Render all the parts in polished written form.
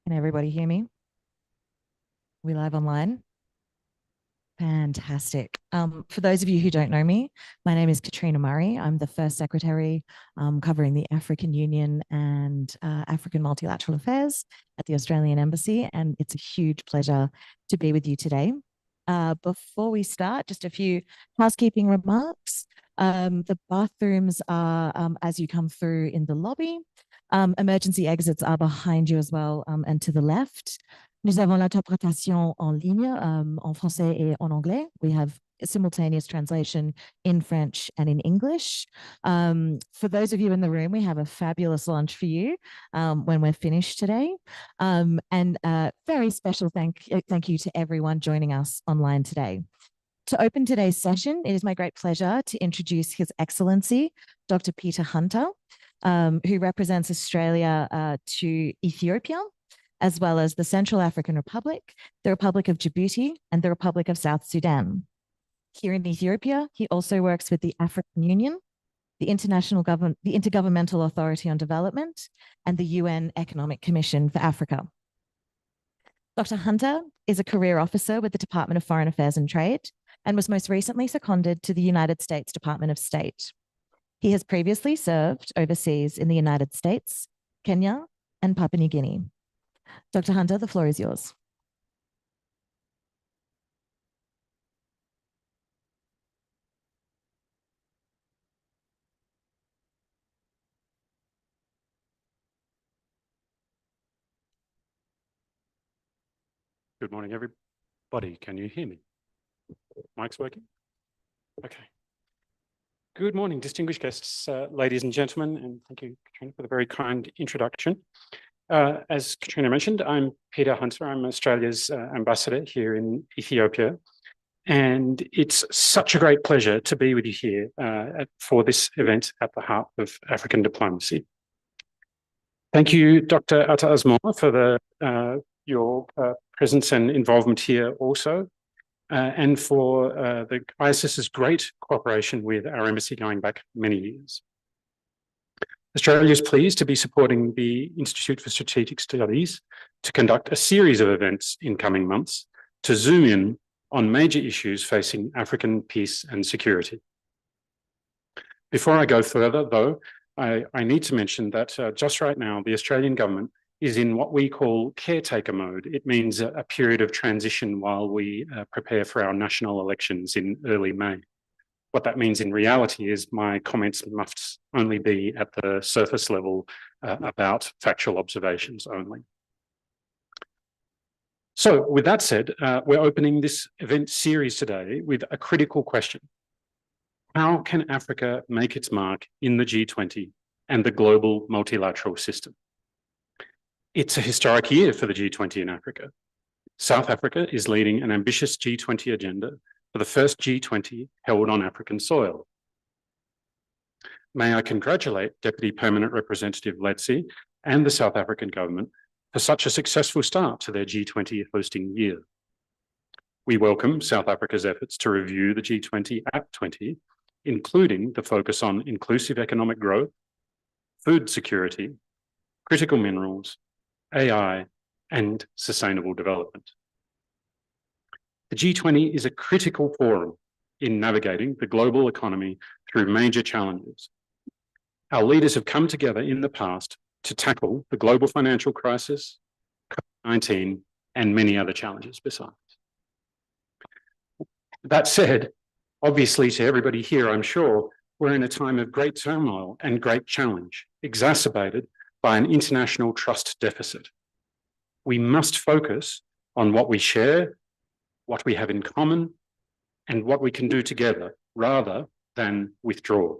Can everybody hear me? We live online? Fantastic. For those of you who don't know me, my name is Katrina Murray. I'm the first secretary covering the African Union and African multilateral affairs at the Australian Embassy, and it's a huge pleasure to be with you today. Before we start, just a few housekeeping remarks. The bathrooms are as you come through in the lobby. Emergency exits are behind you as well and to the left. Nous avons l'interprétation en ligne en français et en anglais. We have simultaneous translation in French and in English. For those of you in the room, we have a fabulous lunch for you when we're finished today. And very special thank you to everyone joining us online today. To open today's session, it is my great pleasure to introduce His Excellency, Dr. Peter Hunter, who represents Australia to Ethiopia, as well as the Central African Republic, the Republic of Djibouti, and the Republic of South Sudan. Here in Ethiopia, he also works with the African Union, the Intergovernmental Authority on Development, and the UN Economic Commission for Africa. Dr. Hunter is a career officer with the Department of Foreign Affairs and Trade, and was most recently seconded to the United States Department of State. He has previously served overseas in the United States, Kenya, and Papua New Guinea. Dr. Hunter, the floor is yours. Good morning, everybody. Can you hear me? Mic's working? Okay. Good morning, distinguished guests, ladies and gentlemen, and thank you, Katrina, for the very kind introduction. As Katrina mentioned, I'm Peter Hunter. I'm Australia's ambassador here in Ethiopia. And it's such a great pleasure to be with you here for this event at the heart of African diplomacy. Thank you, Dr. Atta Asmar, for your presence and involvement here also, and for the ISS's great cooperation with our embassy going back many years. Australia is pleased to be supporting the Institute for Strategic Studies to conduct a series of events in coming months to zoom in on major issues facing African peace and security. Before I go further, though, I need to mention that just right now, the Australian government is in what we call caretaker mode. It means a period of transition while we prepare for our national elections in early May. What that means in reality is my comments must only be at the surface level about factual observations only. So with that said, we're opening this event series today with a critical question. How can Africa make its mark in the G20 and the global multilateral system? It's a historic year for the G20 in Africa. South Africa is leading an ambitious G20 agenda for the first G20 held on African soil. May I congratulate Deputy Permanent Representative Letsi and the South African government for such a successful start to their G20 hosting year. We welcome South Africa's efforts to review the G20 at 20, including the focus on inclusive economic growth, food security, critical minerals, AI, and sustainable development. The G20 is a critical forum in navigating the global economy through major challenges. Our leaders have come together in the past to tackle the global financial crisis, COVID-19, and many other challenges besides. That said, obviously to everybody here, I'm sure, we're in a time of great turmoil and great challenge, exacerbated by an international trust deficit. We must focus on what we share, what we have in common, and what we can do together rather than withdraw.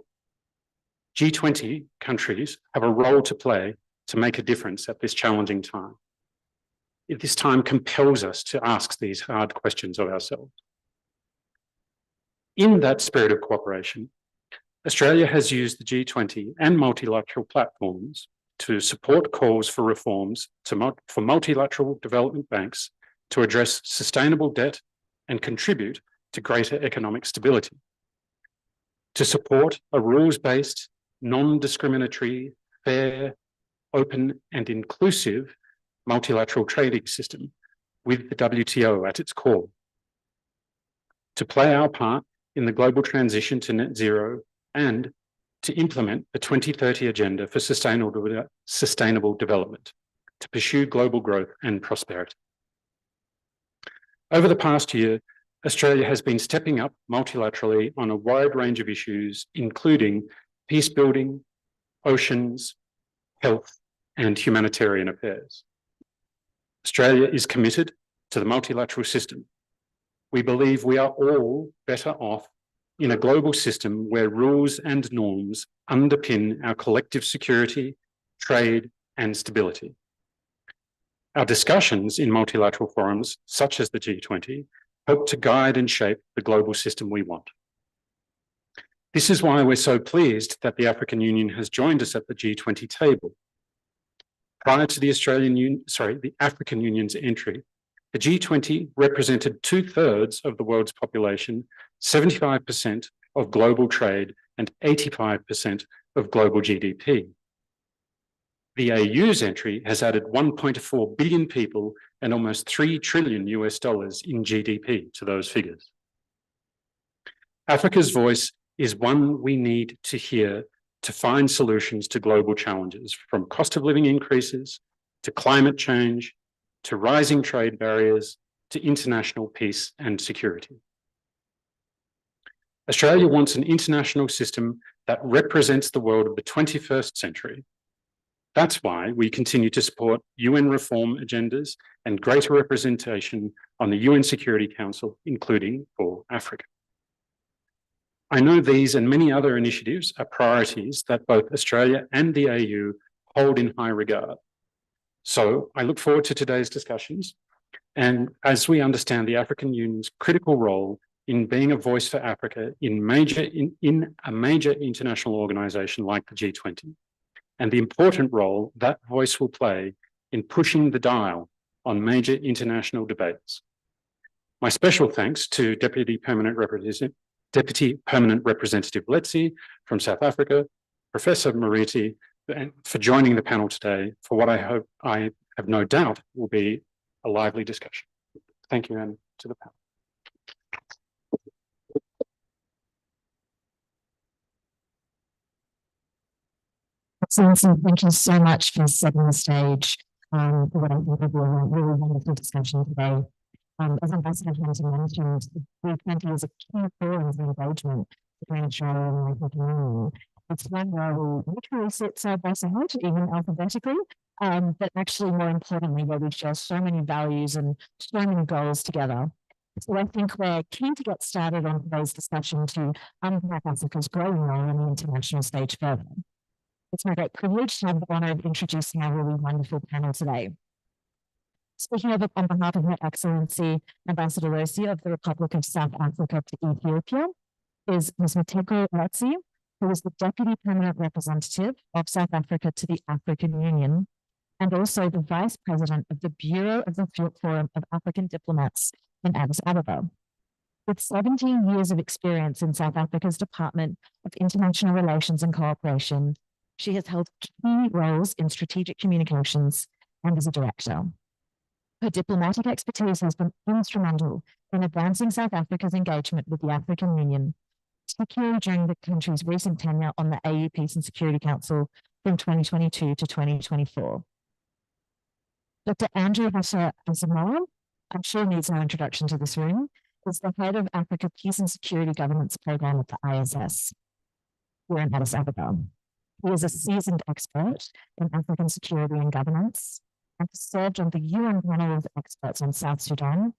G20 countries have a role to play to make a difference at this challenging time. This time compels us to ask these hard questions of ourselves. In that spirit of cooperation, Australia has used the G20 and multilateral platforms to support calls for reforms for multilateral development banks to address sustainable debt and contribute to greater economic stability, to support a rules-based, non-discriminatory, fair, open and inclusive multilateral trading system with the WTO at its core, to play our part in the global transition to net zero and to implement the 2030 Agenda for Sustainable Development, to pursue global growth and prosperity. Over the past year, Australia has been stepping up multilaterally on a wide range of issues, including peace building, oceans, health, and humanitarian affairs. Australia is committed to the multilateral system. We believe we are all better off in a global system where rules and norms underpin our collective security, trade, and stability. Our discussions in multilateral forums, such as the G20, help to guide and shape the global system we want. This is why we're so pleased that the African Union has joined us at the G20 table. Prior to the African Union's entry, the G20 represented 2/3 of the world's population, 75% of global trade, and 85% of global GDP. The AU's entry has added 1.4 billion people and almost $3 trillion in GDP to those figures. Africa's voice is one we need to hear to find solutions to global challenges, from cost of living increases, to climate change, to rising trade barriers, to international peace and security. Australia wants an international system that represents the world of the 21st century. That's why we continue to support UN reform agendas and greater representation on the UN Security Council, including for Africa. I know these and many other initiatives are priorities that both Australia and the AU hold in high regard. So I look forward to today's discussions, and as we understand the African Union's critical role in being a voice for Africa in a major international organisation like the G20, and the important role that voice will play in pushing the dial on major international debates. My special thanks to Deputy Permanent Representative Letzi from South Africa, Professor Mariti, for joining the panel today for what I have no doubt will be a lively discussion. Thank you, and to the panel. Excellency, thank you so much for setting the stage for what I think will be a really wonderful discussion today. As Ambassador Hunter mentioned, the G20 is a key forum for engagement between Australia and the African Union. It's one where we literally sit side by side, even alphabetically, but actually, more importantly, where we share so many values and so many goals together. So I think we're keen to get started on today's discussion to unpack Africa's growing role on the international stage further. It's my great privilege to have the honour of introducing our really wonderful panel today. Speaking of it on behalf of Her Excellency Ambassador Letzi of the Republic of South Africa to Ethiopia is Ms. Mateko Letzi, who is the Deputy Permanent Representative of South Africa to the African Union, and also the Vice President of the Bureau of the Forum of African Diplomats in Addis Ababa. With 17 years of experience in South Africa's Department of International Relations and Cooperation, she has held key roles in strategic communications and as a director. Her diplomatic expertise has been instrumental in advancing South Africa's engagement with the African Union, particularly during the country's recent tenure on the AU Peace and Security Council from 2022 to 2024. Dr. Andrew Hassan, I'm sure needs no introduction to this room, is the head of Africa Peace and Security Governance Program at the ISS here in Addis Ababa. He is a seasoned expert in African security and governance, and has served on the UN panel of experts on South Sudan,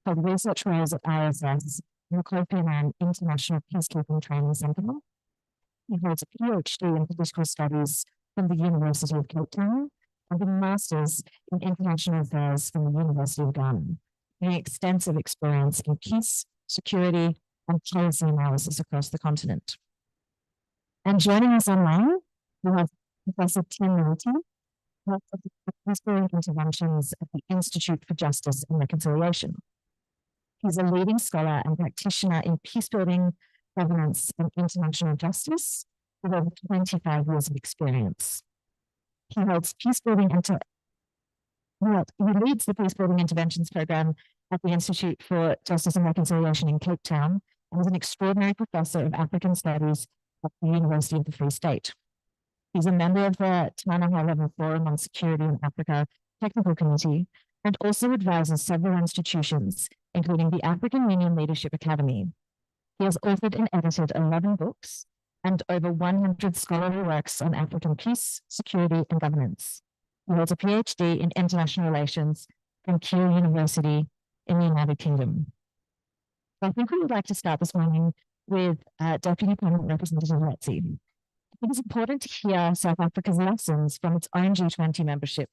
held research roles at ISS and the Kofi Annan International Peacekeeping Training Centre. He holds a PhD in political studies from the University of Cape Town and a master's in international affairs from the University of Ghana, having extensive experience in peace, security, and policy analysis across the continent. And joining us online, we have Professor Tim Mariti, of the Peaceful Interventions at the Institute for Justice and Reconciliation. He's a leading scholar and practitioner in peacebuilding, governance, and international justice with over 25 years of experience. He holds peacebuilding He leads the Peacebuilding Interventions Program at the Institute for Justice and Reconciliation in Cape Town and is an extraordinary professor of African Studies at the University of the Free State. He's a member of the Tana High-Level Forum on Security in Africa Technical Committee and also advises several institutions, including the African Union Leadership Academy. He has authored and edited 11 books and over 100 scholarly works on African peace, security, and governance. He holds a PhD in international relations from Keele University in the United Kingdom. So I think we would like to start this morning with Deputy Permanent Representative Letzi. I think it's important to hear South Africa's lessons from its own G20 membership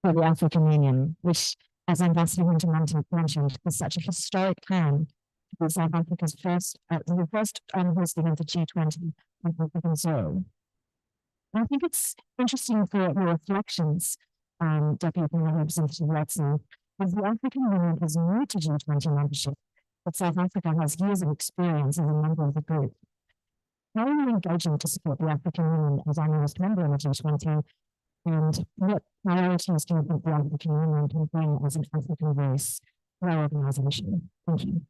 for the African Union, which, as Ambassador Hunter mentioned, is such a historic time to be South Africa's first hosting of the G20 on African soil. I think it's interesting for your reflections, Deputy Permanent Representative Letzi, as the African Union is new to G20 membership, but South Africa has years of experience as a member of the group. How are you engaging to support the African Union as our newest member in the G20, and what priorities do you think the African Union can bring as an African voice to our organization? Thank you.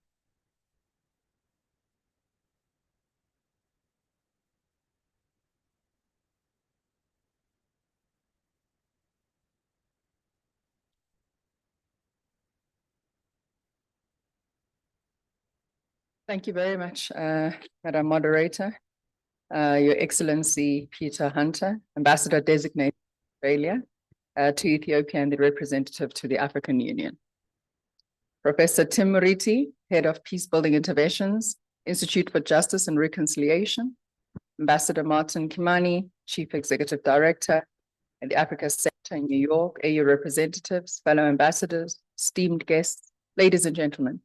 Thank you very much, Madam Moderator, Your Excellency Peter Hunter, Ambassador Designate Australia to Ethiopia and the representative to the African Union. Professor Tim Muriti, Head of Peacebuilding Interventions, Institute for Justice and Reconciliation, Ambassador Martin Kimani, Chief Executive Director at the Africa Center in New York, AU representatives, fellow ambassadors, esteemed guests, ladies and gentlemen.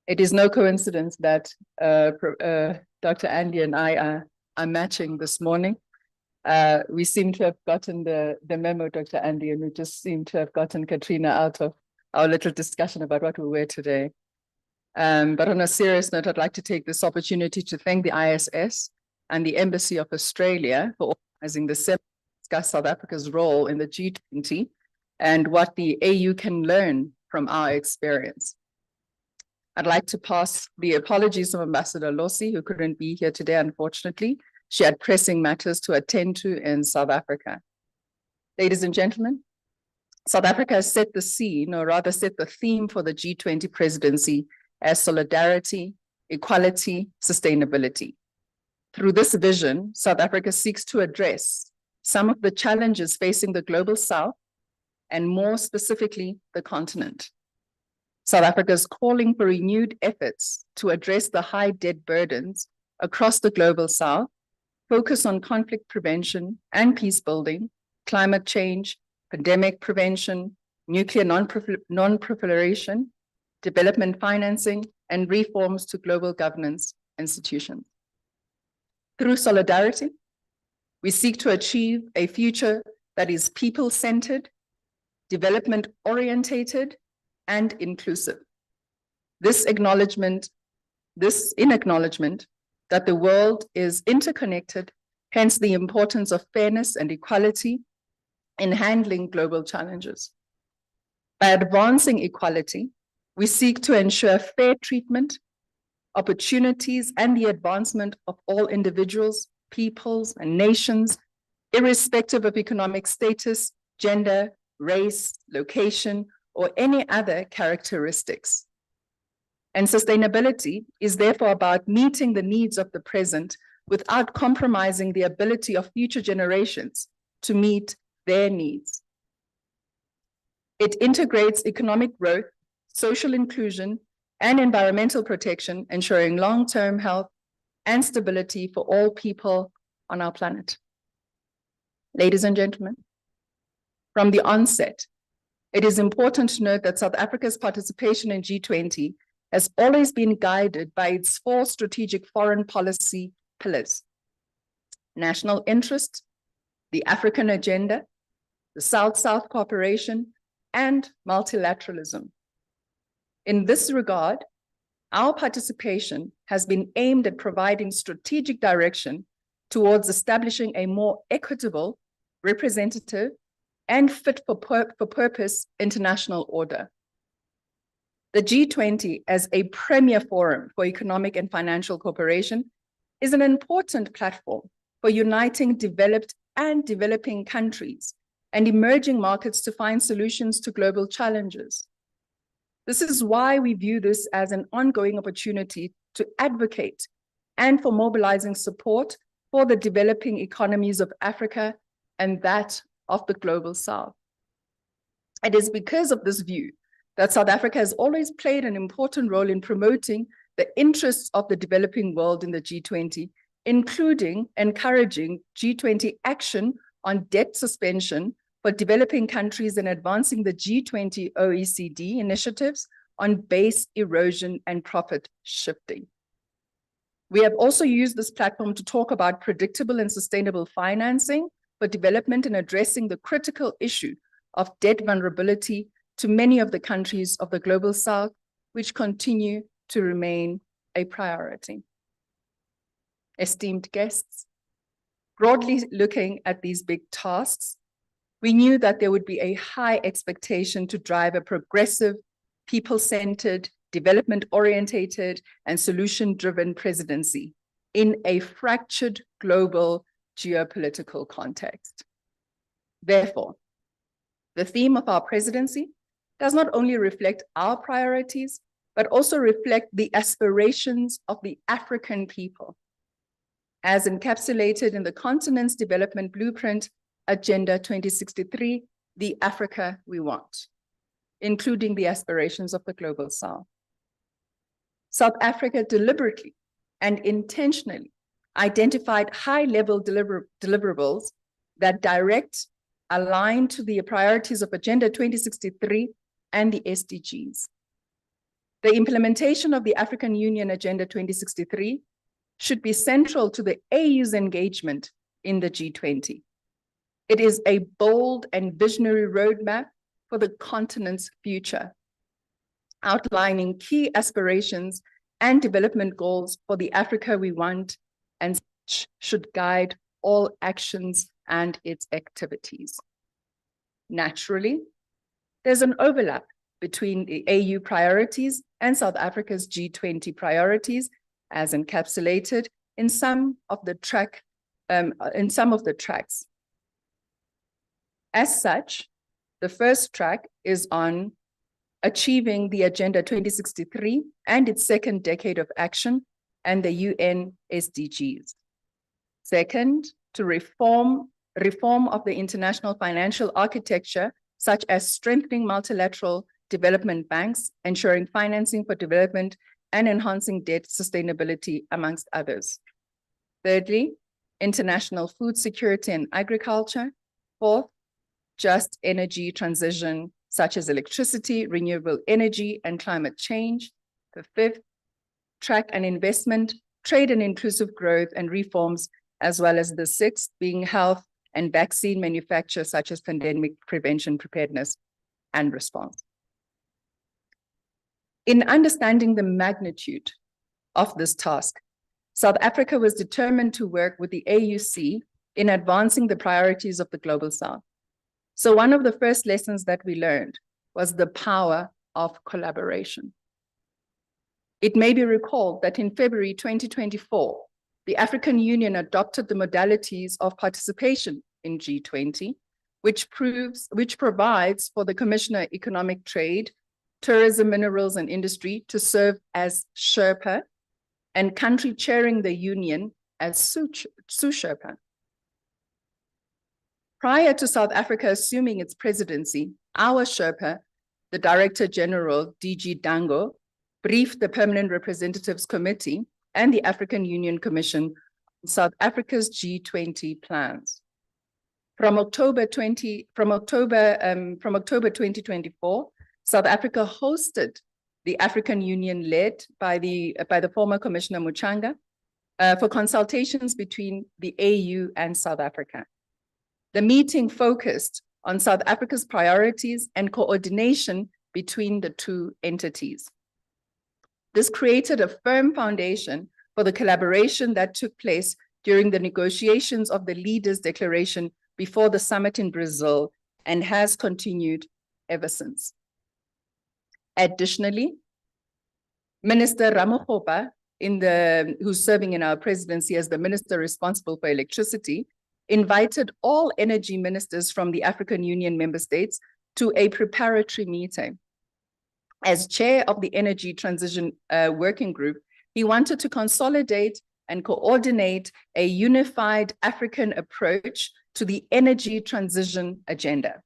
It is no coincidence that Dr. Andy and I are matching this morning. We seem to have gotten the memo, Dr. Andy, and we just seem to have gotten Katrina out of our little discussion about what we wear today. But on a serious note, I'd like to take this opportunity to thank the ISS and the Embassy of Australia for organizing the seminar to discuss South Africa's role in the G20 and what the AU can learn from our experience. I'd like to pass the apologies of Ambassador Losi, who couldn't be here today, unfortunately. She had pressing matters to attend to in South Africa. Ladies and gentlemen, South Africa has set the scene, or rather set the theme for the G20 presidency as solidarity, equality, sustainability. Through this vision, South Africa seeks to address some of the challenges facing the global South, and more specifically, the continent. South Africa is calling for renewed efforts to address the high debt burdens across the global South, focus on conflict prevention and peace building, climate change, pandemic prevention, nuclear non-proliferation, development financing, and reforms to global governance institutions. Through solidarity, we seek to achieve a future that is people-centered, development-orientated, and inclusive. This in acknowledgement that the world is interconnected, hence the importance of fairness and equality in handling global challenges. By advancing equality, we seek to ensure fair treatment, opportunities, and the advancement of all individuals, peoples, and nations, irrespective of economic status, gender, race, location, or any other characteristics. And sustainability is therefore about meeting the needs of the present without compromising the ability of future generations to meet their needs. It integrates economic growth, social inclusion, and environmental protection, ensuring long-term health and stability for all people on our planet. Ladies and gentlemen, from the onset, it is important to note that South Africa's participation in G20 has always been guided by its 4 strategic foreign policy pillars: national interest, the African agenda, the South-South cooperation, and multilateralism. In this regard, our participation has been aimed at providing strategic direction towards establishing a more equitable, representative, and fit for purpose international order. The G20 as a premier forum for economic and financial cooperation is an important platform for uniting developed and developing countries and emerging markets to find solutions to global challenges. This is why we view this as an ongoing opportunity to advocate and for mobilizing support for the developing economies of Africa and that of the global South. It is because of this view that South Africa has always played an important role in promoting the interests of the developing world in the G20, including encouraging G20 action on debt suspension for developing countries and advancing the G20 OECD initiatives on base erosion and profit shifting. We have also used this platform to talk about predictable and sustainable financing for development and addressing the critical issue of debt vulnerability to many of the countries of the global South, which continue to remain a priority. Esteemed guests, broadly looking at these big tasks, we knew that there would be a high expectation to drive a progressive, people-centered, development-orientated, and solution-driven presidency in a fractured global geopolitical context. Therefore, the theme of our presidency does not only reflect our priorities, but also reflect the aspirations of the African people, as encapsulated in the continent's development blueprint, Agenda 2063, the Africa we want, including the aspirations of the global South. South Africa deliberately and intentionally identified high-level deliverables that direct, align to the priorities of Agenda 2063 and the SDGs. The implementation of the African Union Agenda 2063 should be central to the AU's engagement in the G20. It is a bold and visionary roadmap for the continent's future, outlining key aspirations and development goals for the Africa we want, and should guide all actions and its activities. Naturally, there's an overlap between the AU priorities and South Africa's G20 priorities, as encapsulated in some of the tracks. As such, the first track is on achieving the Agenda 2063 and its second decade of action and the UN SDGs. Second, to reform of the international financial architecture, such as strengthening multilateral development banks, ensuring financing for development, and enhancing debt sustainability, amongst others. Thirdly, international food security and agriculture. Fourth, just energy transition, such as electricity, renewable energy, and climate change. The fifth, track and investment, trade and inclusive growth and reforms, as well as the sixth being health and vaccine manufacture, such as pandemic prevention, preparedness, and response. In understanding the magnitude of this task, South Africa was determined to work with the AUC in advancing the priorities of the global South. So one of the first lessons that we learned was the power of collaboration. It may be recalled that in February 2024, the African Union adopted the modalities of participation in G20, which provides for the Commissioner Economic Trade, Tourism, Minerals and Industry to serve as Sherpa, and country chairing the union as Sous-Sherpa. Prior to South Africa assuming its presidency, our Sherpa, the Director General, DG Dango, briefed the Permanent Representatives Committee and the African Union Commission on South Africa's G20 plans. From October 2024, South Africa hosted the African Union led by the former Commissioner Muchanga for consultations between the AU and South Africa. The meeting focused on South Africa's priorities and coordination between the two entities. This created a firm foundation for the collaboration that took place during the negotiations of the Leaders' Declaration before the summit in Brazil and has continued ever since. Additionally, Minister Ramokgopa, who's serving in our presidency as the minister responsible for electricity, invited all energy ministers from the African Union member states to a preparatory meeting. As chair of the Energy Transition Working Group, he wanted to consolidate and coordinate a unified African approach to the energy transition agenda.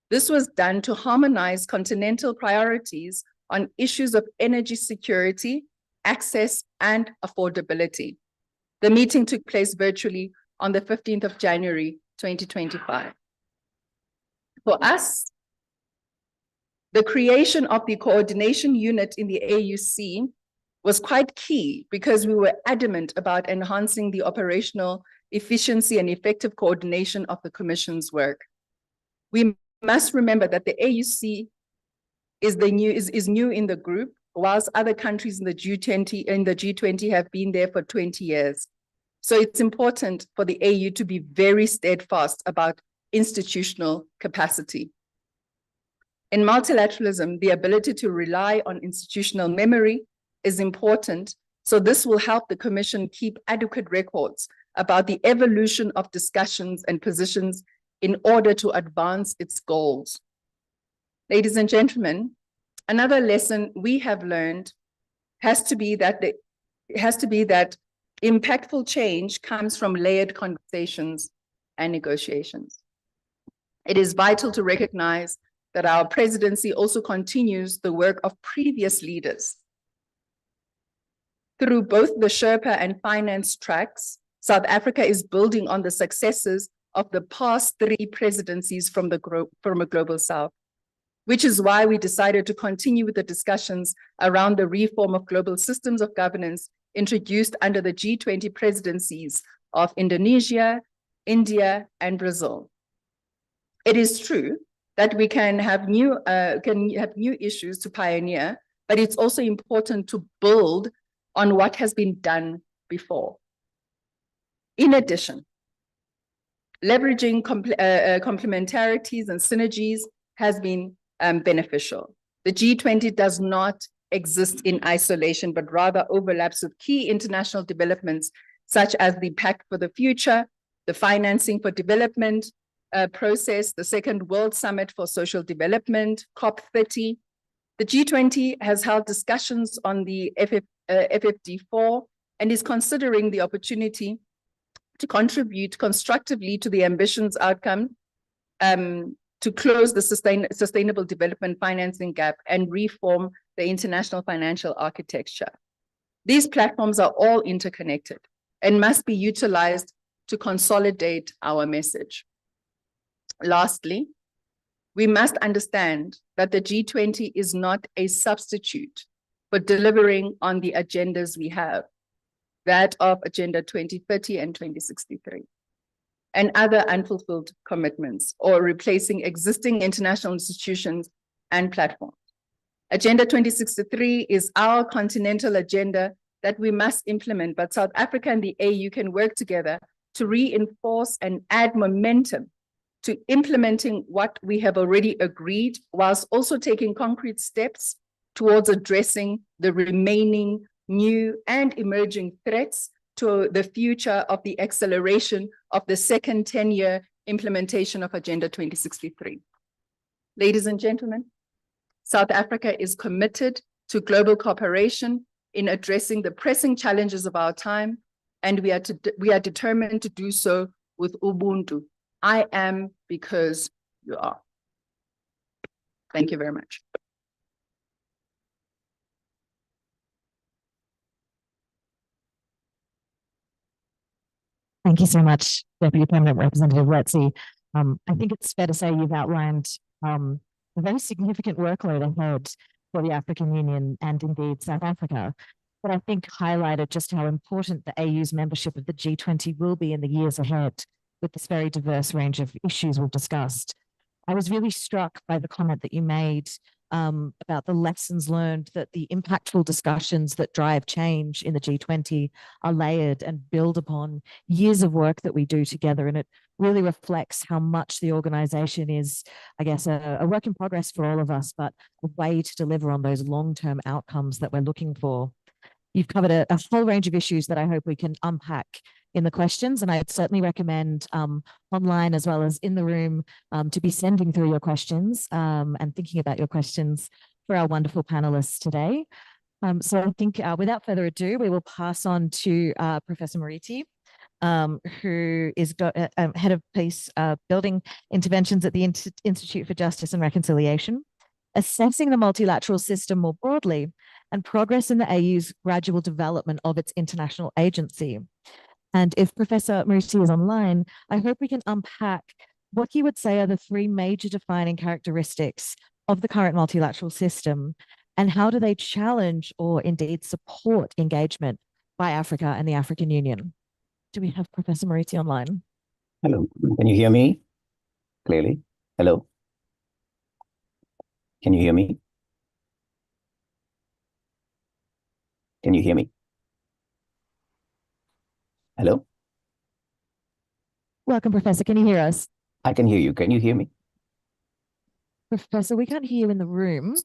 This was done to harmonize continental priorities on issues of energy security, access, and affordability. The meeting took place virtually on the 15th of January, 2025. For us, the creation of the coordination unit in the AUC was quite key because we were adamant about enhancing the operational efficiency and effective coordination of the Commission's work. We must remember that the AUC is new in the group, whilst other countries in the G20 have been there for 20 years. So it's important for the AU to be very steadfast about institutional capacity. In multilateralism, the ability to rely on institutional memory is important, so this will help the Commission keep adequate records about the evolution of discussions and positions in order to advance its goals. Ladies and gentlemen, another lesson we have learned has to be that impactful change comes from layered conversations and negotiations. It is vital to recognize that our presidency also continues the work of previous leaders. Through both the Sherpa and finance tracks, South Africa is building on the successes of the past 3 presidencies from a global south, which is why we decided to continue with the discussions around the reform of global systems of governance introduced under the G20 presidencies of Indonesia, India, and Brazil. It is true that we can have new issues to pioneer, but it's also important to build on what has been done before. In addition, leveraging complementarities and synergies has been beneficial. The G20 does not exist in isolation, but rather overlaps with key international developments, such as the Pact for the Future, the Financing for Development process, the Second World Summit for Social Development, COP30. The G20 has held discussions on the FFD4 and is considering the opportunity to contribute constructively to the ambitions outcome to close the sustainable development financing gap and reform the international financial architecture. These platforms are all interconnected and must be utilized to consolidate our message. Lastly, we must understand that the G20 is not a substitute for delivering on the agendas we have, that of Agenda 2030 and 2063, and other unfulfilled commitments, or replacing existing international institutions and platforms. Agenda 2063 is our continental agenda that we must implement, but South Africa and the AU can work together to reinforce and add momentum to implementing what we have already agreed, whilst also taking concrete steps towards addressing the remaining new and emerging threats to the future of the acceleration of the second 10-year implementation of Agenda 2063. Ladies and gentlemen, South Africa is committed to global cooperation in addressing the pressing challenges of our time, and we are determined to do so with Ubuntu. I am because you are. Thank you very much. Thank you so much, Deputy Permanent Representative Letzi. I think it's fair to say you've outlined a very significant workload ahead for the African Union and indeed South Africa, but I think highlighted just how important the AU's membership of the G20 will be in the years ahead with this very diverse range of issues we've discussed. I was really struck by the comment that you made about the lessons learned, that the impactful discussions that drive change in the G20 are layered and build upon years of work that we do together. And it really reflects how much the organization is, I guess, a work in progress for all of us, but a way to deliver on those long-term outcomes that we're looking for. You've covered a whole range of issues that I hope we can unpack in the questions, and I'd certainly recommend online as well as in the room to be sending through your questions and thinking about your questions for our wonderful panelists today. So I think without further ado, we will pass on to Professor Moriti, who is head of peace building interventions at the Institute for Justice and Reconciliation, assessing the multilateral system more broadly, and progress in the AU's gradual development of its international agency. And if Professor Moriti is online, I hope we can unpack what he would say are the three major defining characteristics of the current multilateral system, and how do they challenge or indeed support engagement by Africa and the African Union. Do we have Professor Moriti online? Hello, can you hear me clearly? Hello? Can you hear me? Can you hear me? Hello? Welcome, Professor. Can you hear us? I can hear you. Can you hear me? Professor, we can't hear you in the room.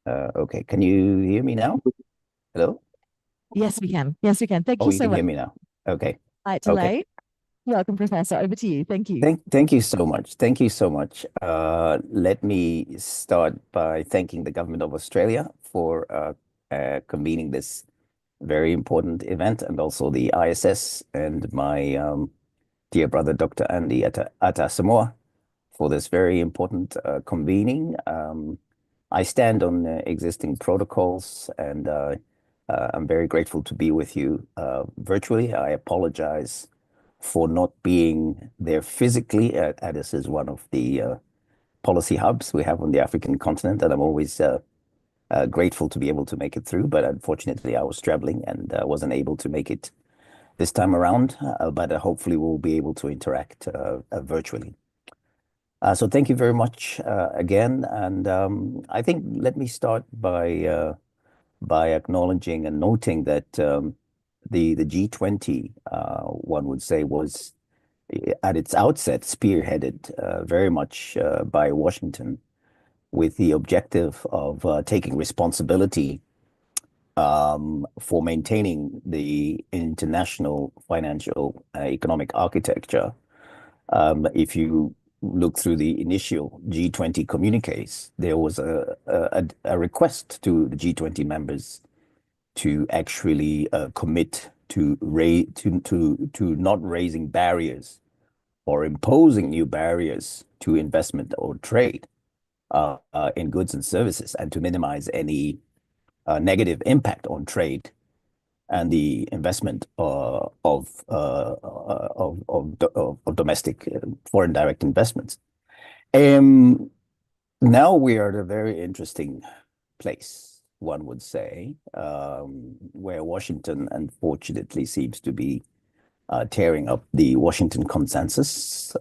Okay, can you hear me now? Hello? Yes, we can. Yes, we can. Thank Oh, you you so can much. hear me now. Okay. Slight Okay. delay. Welcome, Professor. Over to you. Thank you. Thank you so much. Thank you so much. Let me start by thanking the government of Australia for convening this very important event, and also the ISS and my dear brother, Dr. Andy Samoa, for this very important convening. I stand on existing protocols, and I'm very grateful to be with you virtually. I apologize for not being there physically. Addis is one of the policy hubs we have on the African continent, and I'm always grateful to be able to make it through. But unfortunately, I was traveling and wasn't able to make it this time around, but hopefully we'll be able to interact virtually. So thank you very much again. And I think let me start by acknowledging and noting that the G20, one would say, was at its outset spearheaded very much by Washington, with the objective of taking responsibility for maintaining the international financial economic architecture. If you look through the initial G20 communiques, there was a request to the G20 members to actually commit to not raising barriers or imposing new barriers to investment or trade in goods and services, and to minimize any negative impact on trade and the investment of domestic foreign direct investments. Now we are at a very interesting place, one would say, where Washington unfortunately seems to be tearing up the Washington Consensus.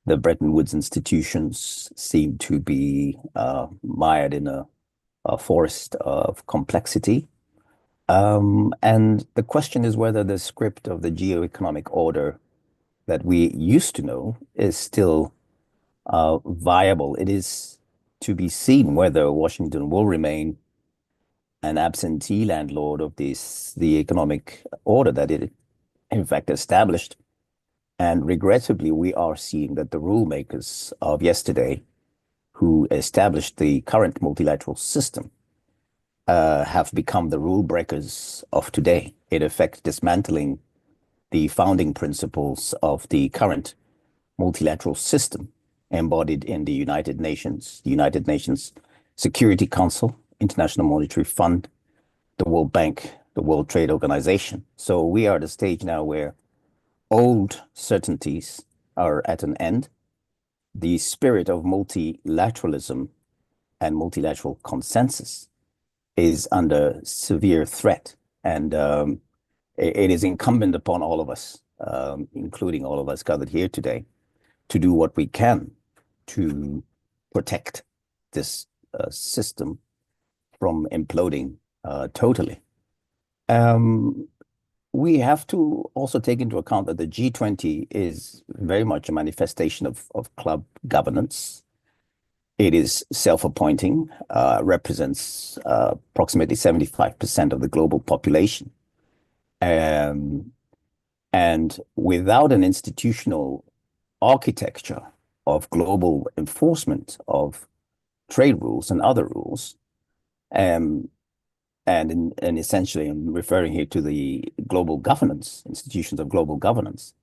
The Bretton Woods institutions seem to be mired in a forest of complexity. And the question is whether the script of the geoeconomic order that we used to know is still viable. It is to be seen whether Washington will remain an absentee landlord of the economic order that it in fact established. And regrettably, we are seeing that the rule makers of yesterday, who established the current multilateral system, have become the rule breakers of today, in effect dismantling the founding principles of the current multilateral system embodied in the United Nations Security Council, International Monetary Fund, the World Bank, the World Trade Organization. So we are at a stage now where old certainties are at an end. The spirit of multilateralism and multilateral consensus is under severe threat. And it is incumbent upon all of us, including all of us gathered here today, to do what we can to protect this system from imploding totally. We have to also take into account that the G20 is very much a manifestation of club governance. It is self-appointing, represents approximately 75% of the global population. And without an institutional architecture of global enforcement of trade rules and other rules, and essentially I'm referring here to the global governance, institutions of global governance,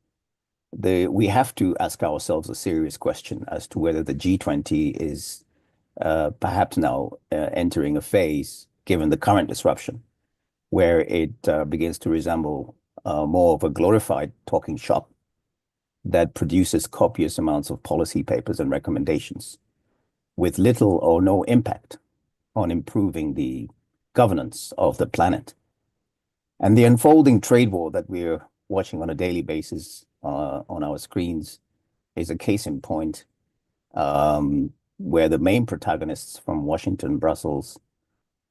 we have to ask ourselves a serious question as to whether the G20 is perhaps now entering a phase, given the current disruption, where it begins to resemble more of a glorified talking shop that produces copious amounts of policy papers and recommendations with little or no impact on improving the governance of the planet. And the unfolding trade war that we're watching on a daily basis on our screens is a case in point, where the main protagonists from Washington, Brussels,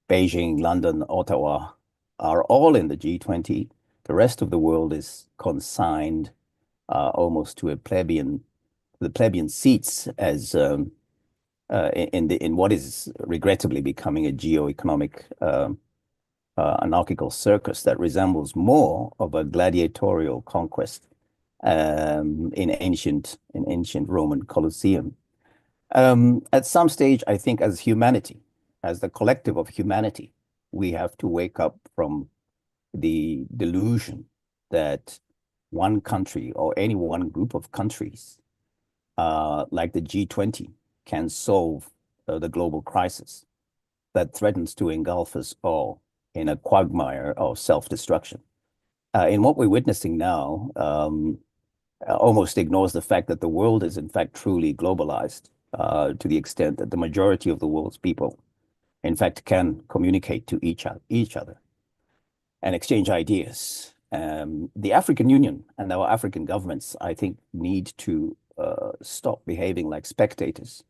Beijing, London, Ottawa are all in the G20. The rest of the world is consigned almost to the plebeian seats as in what is regrettably becoming a geo-economic anarchical circus that resembles more of a gladiatorial conquest in ancient Roman Colosseum. At some stage, I think as humanity, as the collective of humanity, we have to wake up from the delusion that one country or any one group of countries, like the G20, can solve the global crisis that threatens to engulf us all in a quagmire of self-destruction. In what we're witnessing now, almost ignores the fact that the world is in fact truly globalized to the extent that the majority of the world's people, in fact, can communicate to each other and exchange ideas. The African Union and our African governments, I think, need to stop behaving like spectators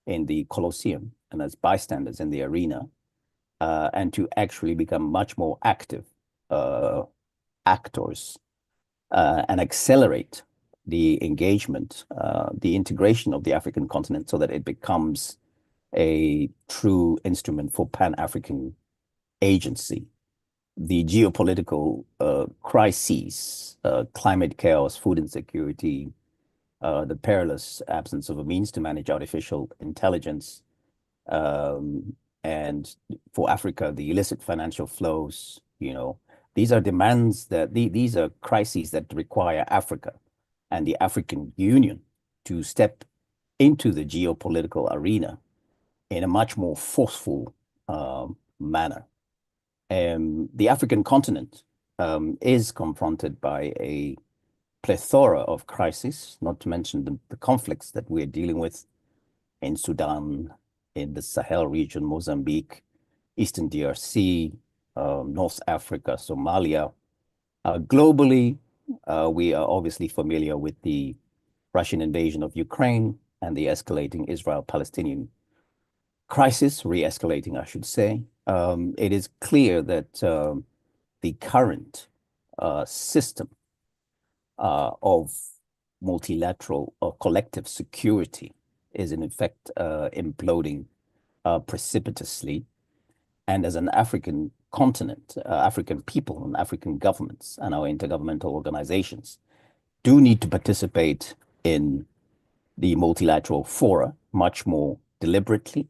in the Colosseum and as bystanders in the arena, and to actually become much more active actors and accelerate the engagement, the integration of the African continent so that it becomes a true instrument for Pan-African agency. The geopolitical crises, climate chaos, food insecurity, the perilous absence of a means to manage artificial intelligence, and for Africa, the illicit financial flows, these are demands these are crises that require Africa and the African Union to step into the geopolitical arena in a much more forceful manner. The African continent is confronted by a plethora of crises, not to mention the conflicts that we're dealing with in Sudan, in the Sahel region, Mozambique, Eastern DRC, North Africa, Somalia. Globally, we are obviously familiar with the Russian invasion of Ukraine and the escalating Israel-Palestinian crisis, re-escalating, I should say. It is clear that the current system of multilateral or collective security is in effect imploding precipitously. And as an African continent, African people and African governments and our intergovernmental organizations do need to participate in the multilateral fora much more deliberately,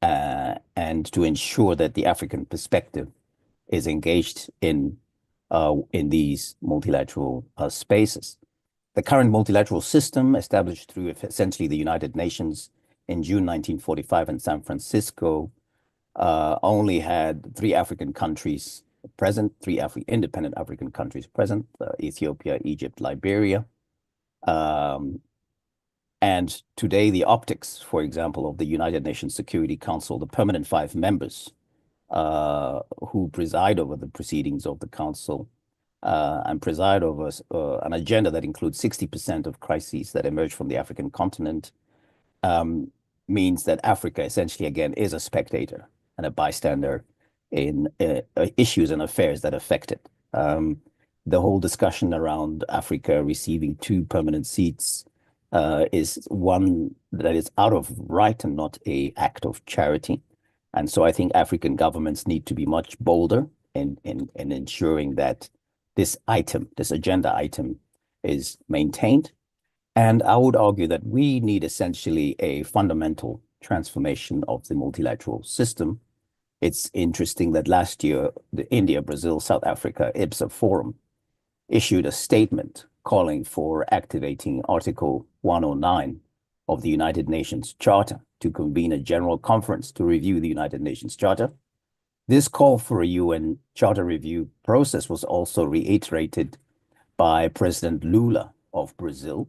and to ensure that the African perspective is engaged in these multilateral spaces. The current multilateral system, established through essentially the United Nations in June 1945 in San Francisco, only had three African countries present, three independent African countries present, Ethiopia, Egypt, Liberia. And today, the optics, for example, of the United Nations Security Council, the permanent 5 members who preside over the proceedings of the Council and preside over an agenda that includes 60% of crises that emerge from the African continent, means that Africa essentially, again, is a spectator and a bystander in issues and affairs that affect it. The whole discussion around Africa receiving 2 permanent seats is one that is out of right and not an act of charity. And so I think African governments need to be much bolder in ensuring that this agenda item is maintained. And I would argue that we need essentially a fundamental transformation of the multilateral system. It's interesting that last year, the India, Brazil, South Africa, IBSA Forum issued a statement calling for activating Article 109 of the United Nations Charter to convene a general conference to review the United Nations Charter. This call for a UN Charter review process was also reiterated by President Lula of Brazil.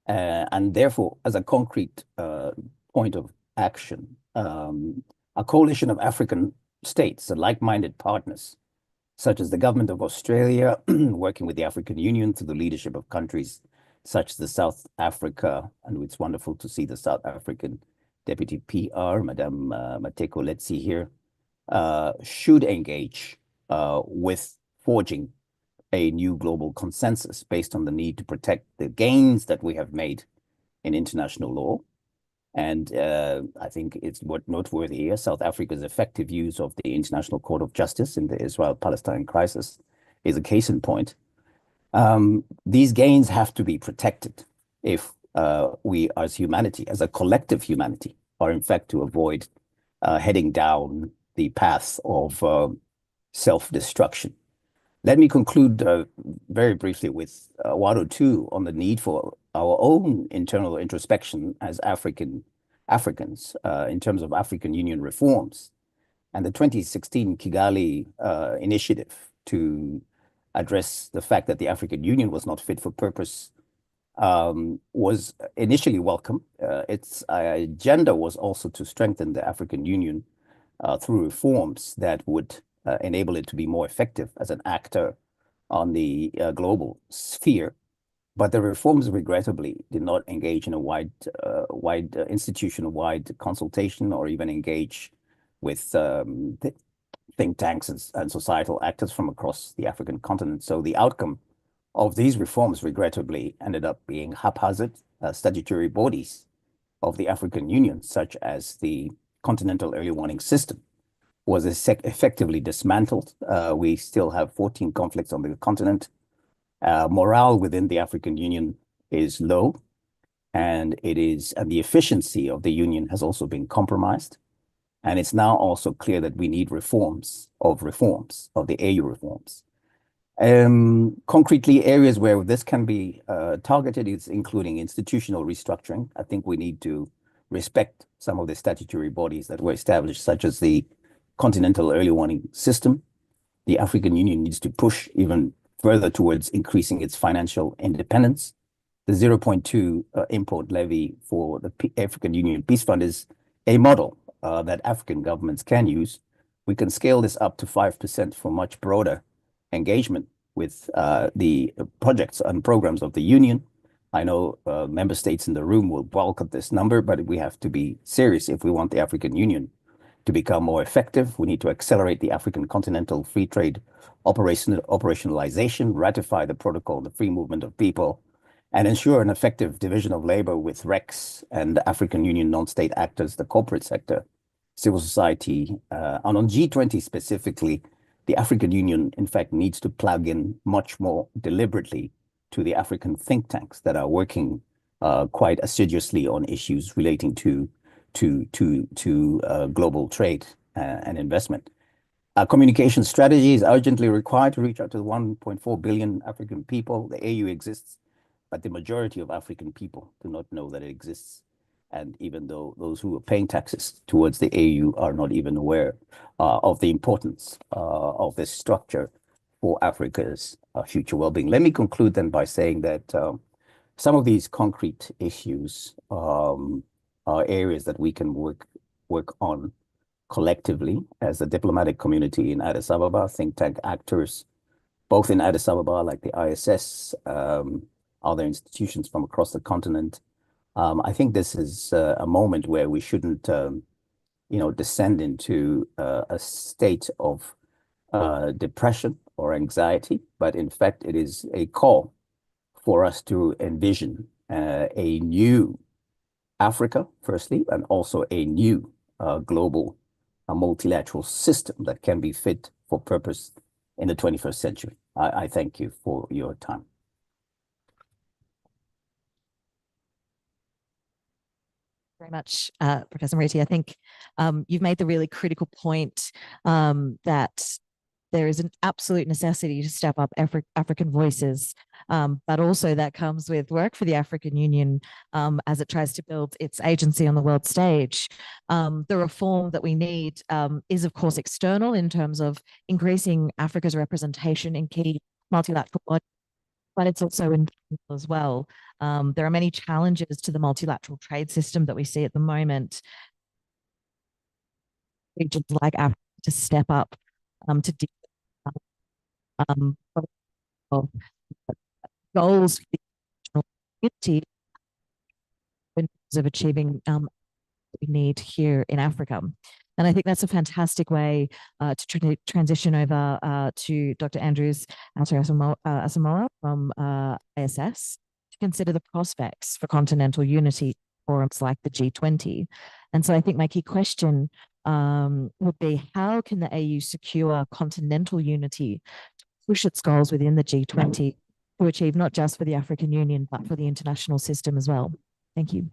And therefore, as a concrete point of action, a coalition of African states and like-minded partners, such as the government of Australia, working with the African Union through the leadership of countries such as the South Africa, and it's wonderful to see the South African Deputy PR, Madame Mateko Letsi here, should engage with forging a new global consensus based on the need to protect the gains that we have made in international law. And I think it's noteworthy here, South Africa's effective use of the International Court of Justice in the Israel-Palestine crisis is a case in point. These gains have to be protected if we as humanity, as a collective humanity, are in fact to avoid heading down the path of self-destruction. Let me conclude very briefly with one or two on the need for our own internal introspection as Africans in terms of African Union reforms. And the 2016 Kigali initiative to address the fact that the African Union was not fit for purpose was initially welcome. Its agenda was also to strengthen the African Union through reforms that would enable it to be more effective as an actor on the global sphere. But the reforms, regrettably, did not engage in a wide institutional-wide consultation or even engage with think tanks and societal actors from across the African continent. So the outcome of these reforms, regrettably, ended up being haphazard statutory bodies of the African Union, such as the Continental Early Warning System, was effectively dismantled. We still have 14 conflicts on the continent. Morale within the African Union is low, and the efficiency of the Union has also been compromised. And it's now also clear that we need reforms of the AU reforms. Concretely, areas where this can be targeted is including institutional restructuring. I think we need to respect some of the statutory bodies that were established, such as the Continental Early Warning System. The African Union needs to push even further towards increasing its financial independence. The 0.2 import levy for the African Union Peace Fund is a model that African governments can use. We can scale this up to 5% for much broader engagement with the projects and programs of the Union. I know member states in the room will balk at this number, but we have to be serious if we want the African Union to become more effective. We need to accelerate the African Continental Free Trade operationalization, ratify the protocol on the free movement of people, and ensure an effective division of labor with RECs and African Union non-state actors, the corporate sector, civil society. And on G20 specifically, the African Union, in fact, needs to plug in much more deliberately to the African think tanks that are working quite assiduously on issues relating to global trade and investment. A communication strategy is urgently required to reach out to the 1.4 billion African people. The AU exists, but the majority of African people do not know that it exists. And even though those who are paying taxes towards the AU are not even aware of the importance of this structure for Africa's future well-being. Let me conclude then by saying that some of these concrete issues are areas that we can work on collectively as a diplomatic community in Addis Ababa, think tank actors, both in Addis Ababa, like the ISS, other institutions from across the continent, I think this is a moment where we shouldn't, descend into a state of depression or anxiety, but in fact, it is a call for us to envision a new Africa, firstly, and also a new global multilateral system that can be fit for purpose in the 21st century. I thank you for your time. Very much, Professor Mariti. I think you've made the really critical point that there is an absolute necessity to step up African voices, but also that comes with work for the African Union as it tries to build its agency on the world stage. The reform that we need is, of course, external in terms of increasing Africa's representation in key multilateral bodies, but it's also internal as well. There are many challenges to the multilateral trade system that we see at the moment. Regions like Africa to step up to goals for the international community in terms of achieving what we need here in Africa. And I think that's a fantastic way to transition over to Dr. Andrews Asamoah from ISS to consider the prospects for continental unity forums like the G20. And so I think my key question would be, how can the AU secure continental unity to push its goals within the G20 to achieve not just for the African Union, but for the international system as well? Thank you.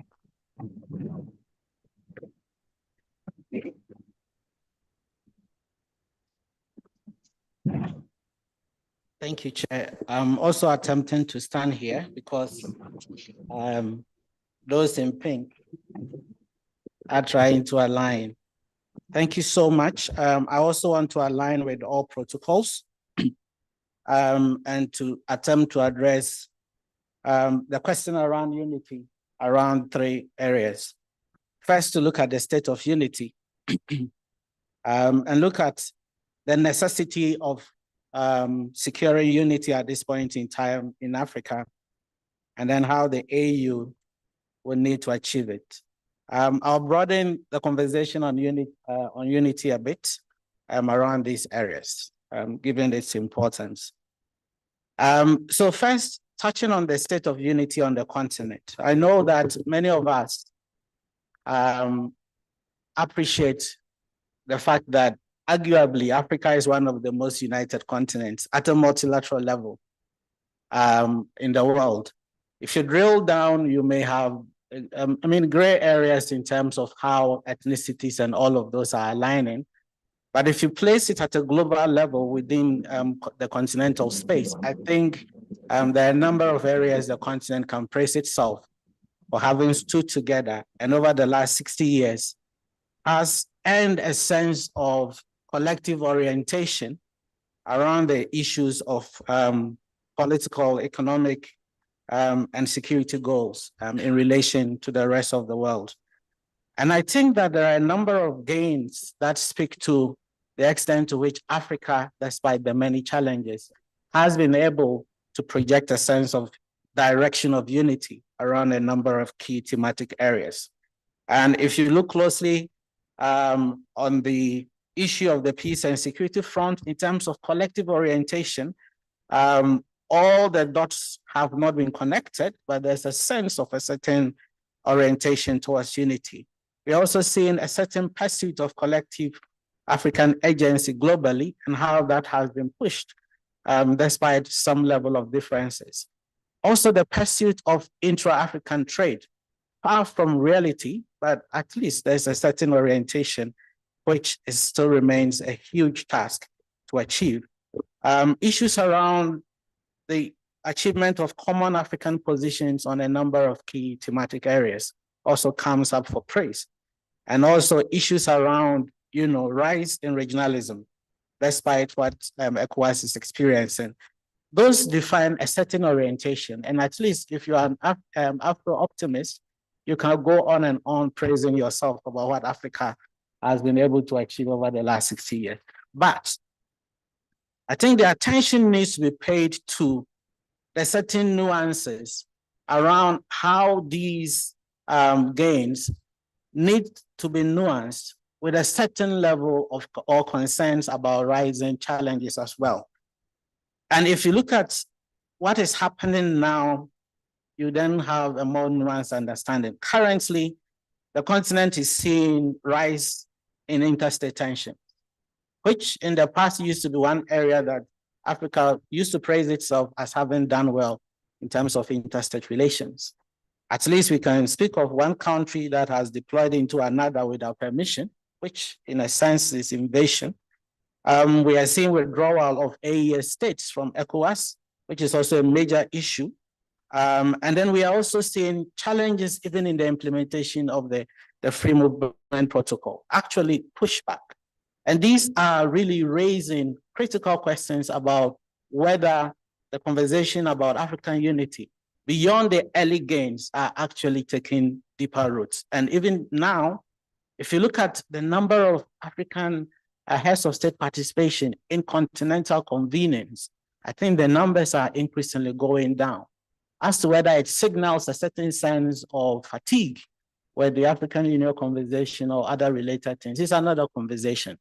Thank you, Chair. I'm also attempting to stand here because those in pink are trying to align. Thank you so much. I also want to align with all protocols and to attempt to address the question around unity around 3 areas. First, to look at the state of unity and look at the necessity of securing unity at this point in time in Africa, and then how the AU will need to achieve it. I'll broaden the conversation on unity a bit around these areas, given its importance. So first, touching on the state of unity on the continent. I know that many of us appreciate the fact that arguably Africa is one of the most united continents at a multilateral level in the world. If you drill down, you may have, gray areas in terms of how ethnicities and all of those are aligning. But if you place it at a global level within the continental space, I think there are a number of areas the continent can praise itself for having stood together and over the last 60 years has earned a sense of collective orientation around the issues of political, economic, and security goals in relation to the rest of the world. And I think that there are a number of gains that speak to the extent to which Africa, despite the many challenges, has been able to project a sense of direction of unity around a number of key thematic areas. And if you look closely on the issue of the peace and security front, in terms of collective orientation, all the dots have not been connected, but there's a sense of a certain orientation towards unity. We're also seeing a certain pursuit of collective African agency globally and how that has been pushed despite some level of differences. Also, the pursuit of intra-African trade, far from reality, but at least there's a certain orientation which still remains a huge task to achieve. Issues around the achievement of common African positions on a number of key thematic areas also comes up for praise. And also issues around, rise in regionalism, despite what ECOWAS is experiencing. Those define a certain orientation. And at least if you are an Afro-optimist, you can go on and on praising yourself about what Africa has been able to achieve over the last 60 years. But I think the attention needs to be paid to the certain nuances around how these gains need to be nuanced with a certain level of or concerns about rising challenges as well. And if you look at what is happening now, you then have a more nuanced understanding. Currently, the continent is seeing rise in interstate tension, which in the past used to be one area that Africa used to praise itself as having done well in terms of interstate relations. At least we can speak of one country that has deployed into another without permission, which in a sense is invasion. We are seeing withdrawal of AES states from ECOWAS, which is also a major issue. And then we are also seeing challenges even in the implementation of the Free Movement Protocol, actually pushback. And these are really raising critical questions about whether the conversation about African unity beyond the early gains are actually taking deeper roots. And even now, if you look at the number of African heads of state participation in continental convenings, I think the numbers are increasingly going down. As to whether it signals a certain sense of fatigue with the African Union conversation or other related things, is another conversation.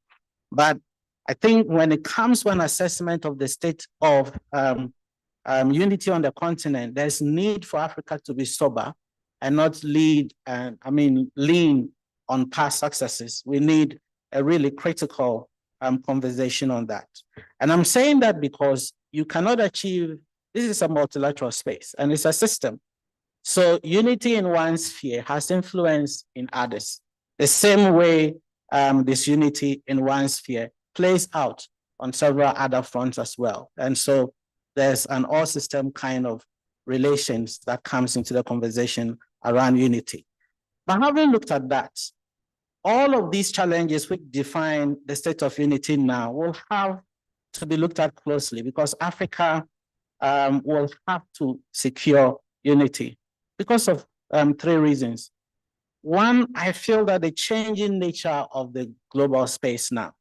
But I think when it comes to an assessment of the state of unity on the continent, there's need for Africa to be sober and not lean on past successes. We need a really critical conversation on that. And I'm saying that because you cannot achieve, this is a multilateral space and it's a system. So unity in one sphere has influence in others. The same way this unity in one sphere plays out on several other fronts as well. And so there's an all system kind of relations that comes into the conversation around unity. But having looked at that, all of these challenges which define the state of unity now will have to be looked at closely because Africa will have to secure unity because of three reasons. One, I feel that the changing nature of the global space now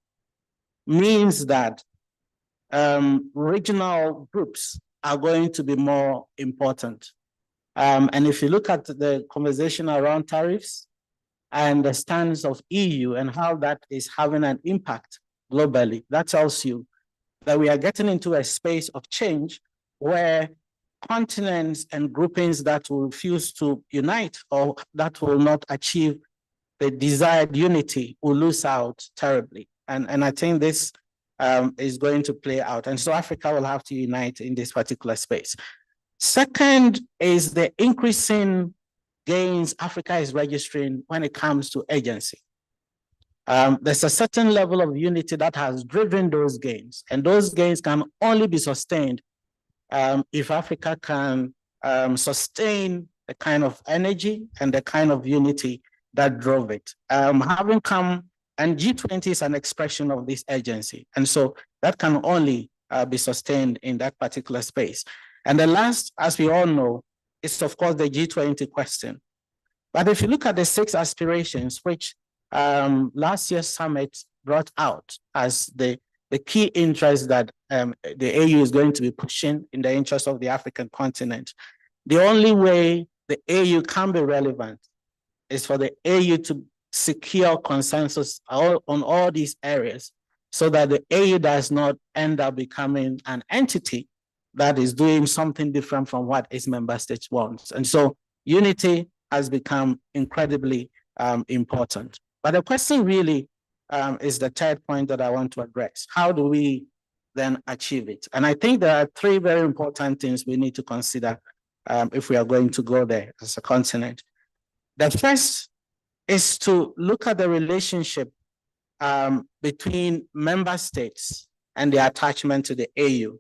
means that regional groups are going to be more important. And if you look at the conversation around tariffs and the stance of EU and how that is having an impact globally, that tells you that we are getting into a space of change where continents and groupings that will refuse to unite or that will not achieve the desired unity will lose out terribly. And I think this is going to play out. And so Africa will have to unite in this particular space. Second is the increasing gains Africa is registering when it comes to agency. There's a certain level of unity that has driven those gains, and those gains can only be sustained if Africa can sustain the kind of energy and the kind of unity that drove it. Having come, and G20 is an expression of this agency, and so that can only be sustained in that particular space. And the last, as we all know, is of course the G20 question. But if you look at the 6 aspirations, which last year's summit brought out as the key interest that the AU is going to be pushing in the interest of the African continent, the only way the AU can be relevant is for the AU to secure consensus on all these areas so that the AU does not end up becoming an entity that is doing something different from what its member states want. And so unity has become incredibly important. But the question really is the third point that I want to address. How do we then achieve it? And I think there are 3 very important things we need to consider if we are going to go there as a continent. The first is to look at the relationship between member states and their attachment to the AU.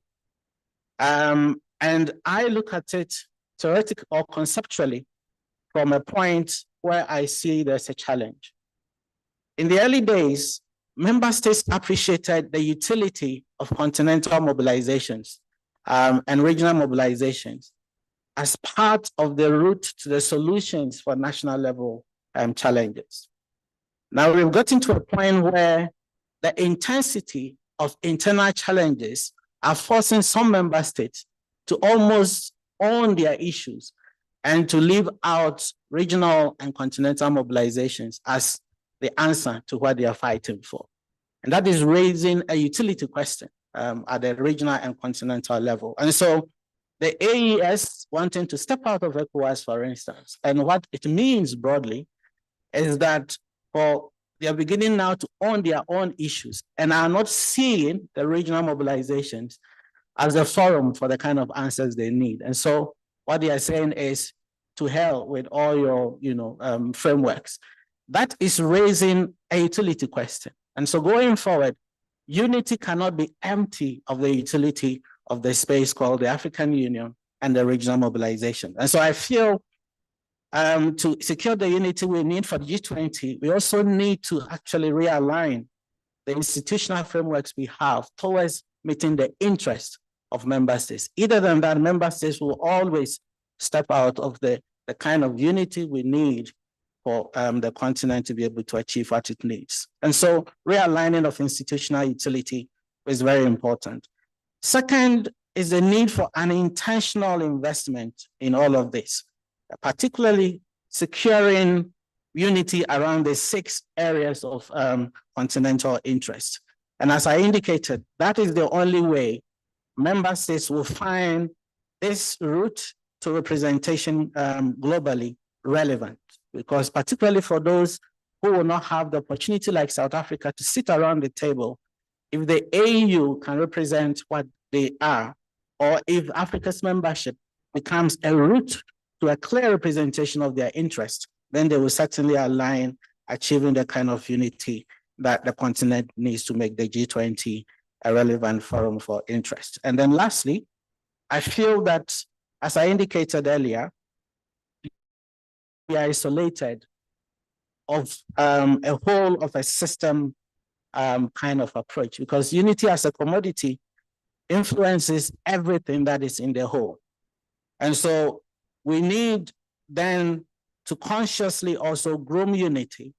And I look at it theoretically or conceptually from a point where I see there's a challenge. In the early days, member states appreciated the utility of continental mobilizations and regional mobilizations as part of the route to the solutions for national level challenges. Now we've gotten to a point where the intensity of internal challenges are forcing some member states to almost own their issues and to leave out regional and continental mobilizations as the answer to what they are fighting for. And that is raising a utility question at the regional and continental level. And so the AES wanting to step out of ECOWAS, for instance, and what it means broadly is that they are beginning now to own their own issues and are not seeing the regional mobilizations as a forum for the kind of answers they need. And so what they are saying is, to hell with all your frameworks. That is raising a utility question. And so going forward, unity cannot be empty of the utility of the space called the African Union and the regional mobilization. And so I feel to secure the unity we need for the G20, we also need to actually realign the institutional frameworks we have towards meeting the interest of member states. Either than that, member states will always step out of the kind of unity we need for the continent to be able to achieve what it needs. And so realigning of institutional utility is very important. Second is the need for an intentional investment in all of this, particularly securing unity around the 6 areas of continental interest. And as I indicated, that is the only way member states will find this route to representation globally relevant, because particularly for those who will not have the opportunity like South Africa to sit around the table, if the AU can represent what they are, or if Africa's membership becomes a route to a clear representation of their interest, then they will certainly align achieving the kind of unity that the continent needs to make the G20 a relevant forum for interest. And then lastly, I feel that, as I indicated earlier, we are isolated of a whole of a system kind of approach, because unity as a commodity influences everything that is in the whole. And so we need then to consciously also groom unity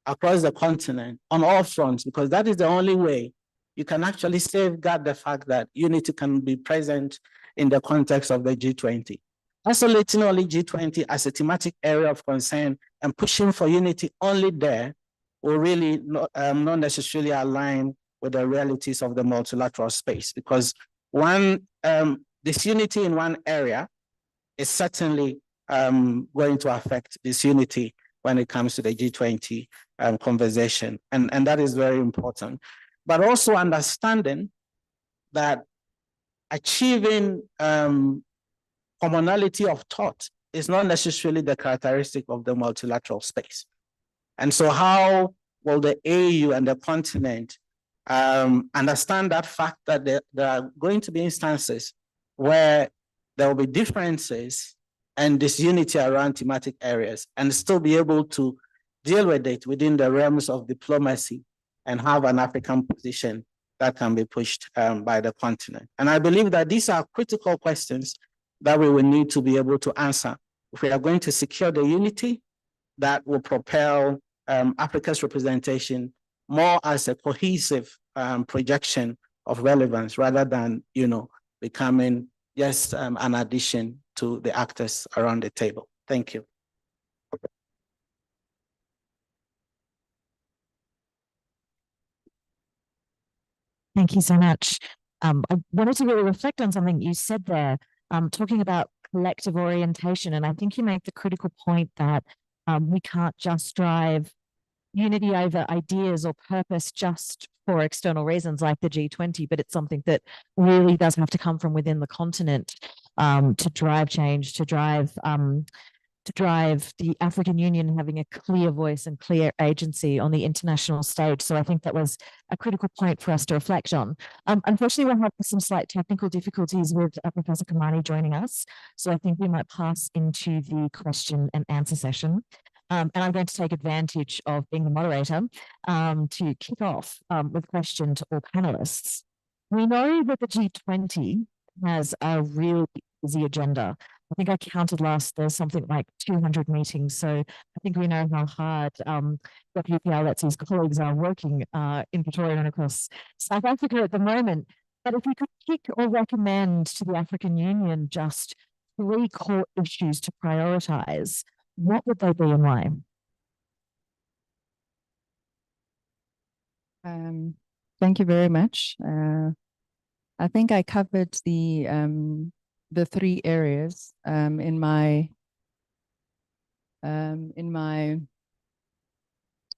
across the continent on all fronts, because that is the only way you can actually safeguard the fact that unity can be present in the context of the G20. Isolating only G20 as a thematic area of concern and pushing for unity only there will really not necessarily align with the realities of the multilateral space, because disunity in one area is certainly going to affect disunity when it comes to the G20 conversation. And that is very important. But also understanding that achieving commonality of thought is not necessarily the characteristic of the multilateral space. And so how will the AU and the continent understand that fact that there are going to be instances where there will be differences and disunity around thematic areas, and still be able to deal with it within the realms of diplomacy and have an African position that can be pushed by the continent. And I believe that these are critical questions that we will need to be able to answer if we are going to secure the unity that will propel Africa's representation more as a cohesive projection of relevance, rather than, becoming just an addition to the actors around the table. Thank you. Thank you so much. I wanted to really reflect on something you said there, talking about collective orientation. And I think you make the critical point that we can't just drive unity over ideas or purpose just for external reasons like the G20, but it's something that really does have to come from within the continent to drive change, to drive the African Union having a clear voice and clear agency on the international stage. So I think that was a critical point for us to reflect on. Unfortunately, we're having some slight technical difficulties with Professor Kamani joining us. So I think we might pass into the question and answer session. And I'm going to take advantage of being the moderator to kick off with question to all panelists. We know that the G20 has a really busy agenda. I think I counted there's something like 200 meetings. So I think we know how hard Dr. Letsy's colleagues are working in Pretoria and across South Africa at the moment. But if we could pick or recommend to the African Union just three core issues to prioritize, what would they be and why? Thank you very much. I think I covered the 3 areas in my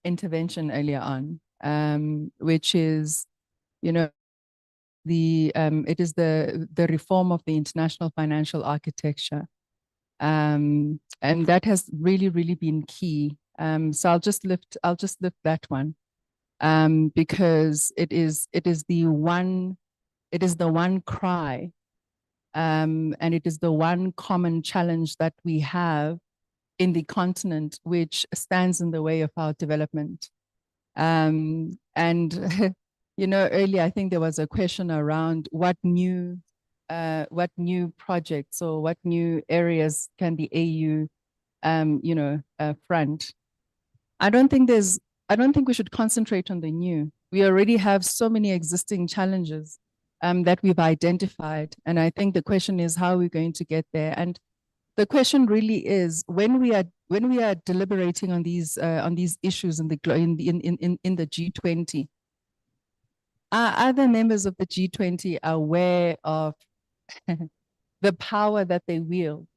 intervention earlier on, which is, you know, it is the reform of the international financial architecture, and that has really been key. So I'll just lift that one, because it is the one cry, and it is the one common challenge that we have in the continent, which stands in the way of our development. And you know, earlier I think there was a question around what new projects or what new areas can the AU, you know, front. I don't think we should concentrate on the new. We already have so many existing challenges that we've identified, and I think the question is how we're going to get there. And the question really is, when we are deliberating on these issues in the G20, are other members of the G20 aware of the power that they wield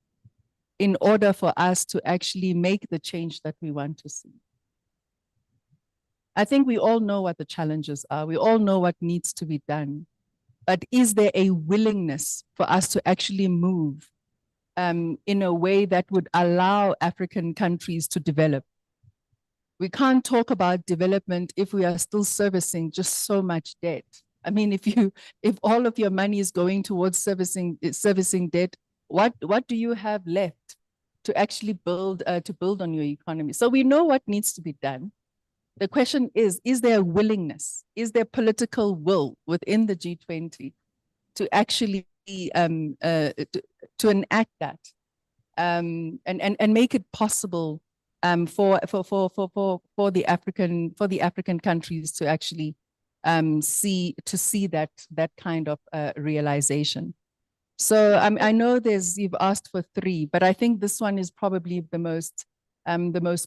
in order for us to actually make the change that we want to see? I think we all know what the challenges are. We all know what needs to be done. But is there a willingness for us to actually move in a way that would allow African countries to develop? We can't talk about development if we are still servicing just so much debt. I mean, if all of your money is going towards servicing debt, what do you have left to actually build on your economy? So we know what needs to be done. The question is there a willingness? Is there political will within the G20 to actually to enact that and make it possible for the African countries to actually see that kind of realization? So I know you've asked for 3, but I think this one is probably the most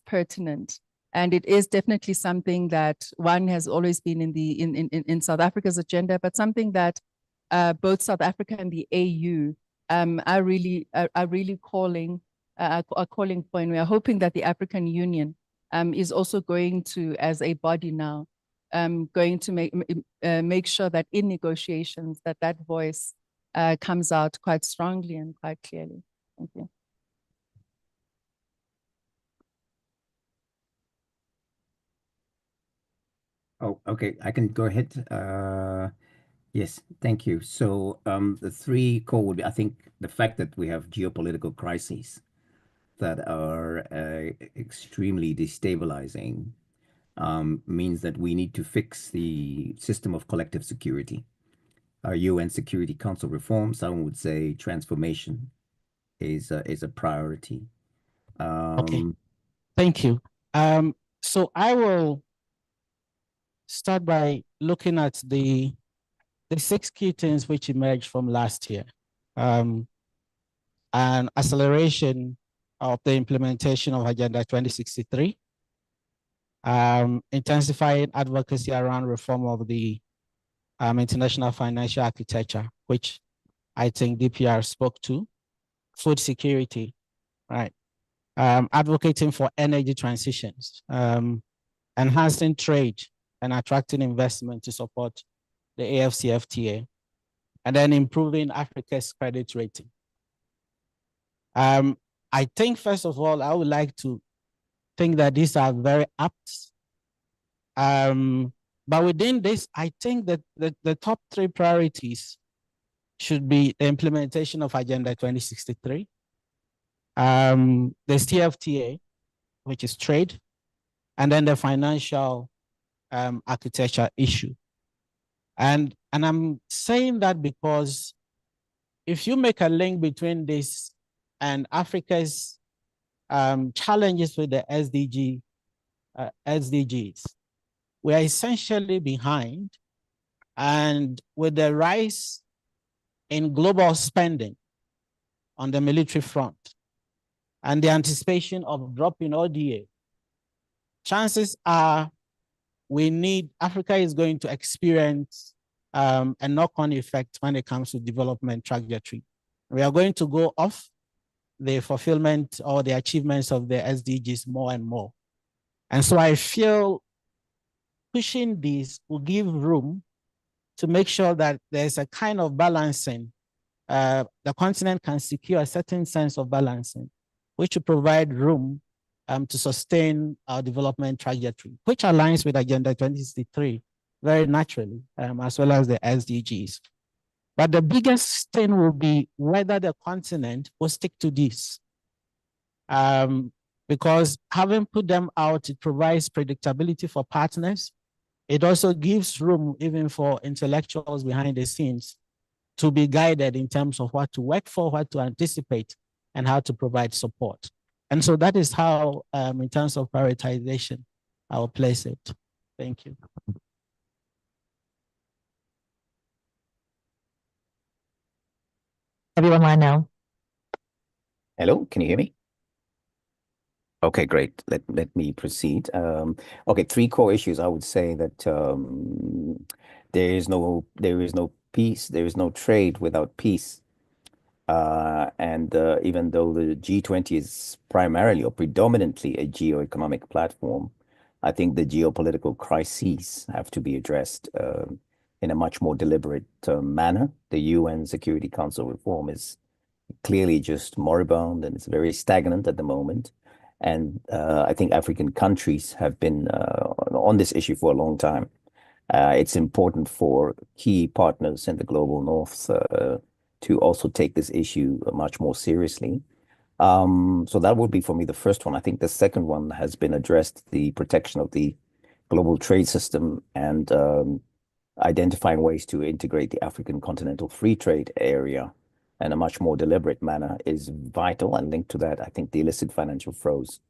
pertinent. And it is definitely something that one has always been in South Africa's agenda, but something that both South Africa and the AU are really calling for, and we are hoping that the African Union is also going to, as a body now, going to make sure that in negotiations that voice comes out quite strongly and quite clearly. Thank you. Oh, okay, I can go ahead. Yes, thank you. So the 3 core would be, I think, the fact that we have geopolitical crises that are extremely destabilizing means that we need to fix the system of collective security. Our UN Security Council reform, some would say transformation, is a priority. Okay, thank you. So I will start by looking at the 6 key things which emerged from last year. An acceleration of the implementation of Agenda 2063, intensifying advocacy around reform of the international financial architecture, which I think DPR spoke to, food security, right? Advocating for energy transitions, enhancing trade and attracting investment to support the AfCFTA, and then improving Africa's credit rating. I think, first of all, I would like to think that these are very apt. But within this, I think that the top 3 priorities should be the implementation of Agenda 2063, the CFTA, which is trade, and then the financial architecture issue. And I'm saying that because if you make a link between this and Africa's challenges with the SDGs, we are essentially behind. And with the rise in global spending, on the military front and the anticipation of dropping ODA, chances are Africa is going to experience a knock-on effect when it comes to development trajectory. We are going to go off the fulfillment or the achievements of the SDGs more and more. And so I feel pushing this will give room to make sure that there's a kind of balancing. The continent can secure a certain sense of balancing, which will provide room to sustain our development trajectory, which aligns with Agenda 2063 very naturally, as well as the SDGs. But the biggest thing will be whether the continent will stick to this. Because having put them out, it provides predictability for partners. It also gives room even for intellectuals behind the scenes to be guided in terms of what to work for, what to anticipate, and how to provide support. And so that is how, in terms of prioritization, I will place it. Thank you. Everyone line now. Hello, can you hear me? Okay, great. Let me proceed. Okay, three core issues. I would say that there is no peace, there is no trade without peace. And even though the G20 is primarily or predominantly a geo-economic platform, I think the geopolitical crises have to be addressed in a much more deliberate manner. The UN Security Council reform is clearly just moribund and it's very stagnant at the moment. And I think African countries have been on this issue for a long time. It's important for key partners in the global north to also take this issue much more seriously. So that would be for me the first one. I think the second one has been addressed, the protection of the global trade system and identifying ways to integrate the African continental free trade area in a much more deliberate manner is vital. And linked to that, I think the illicit financial flows,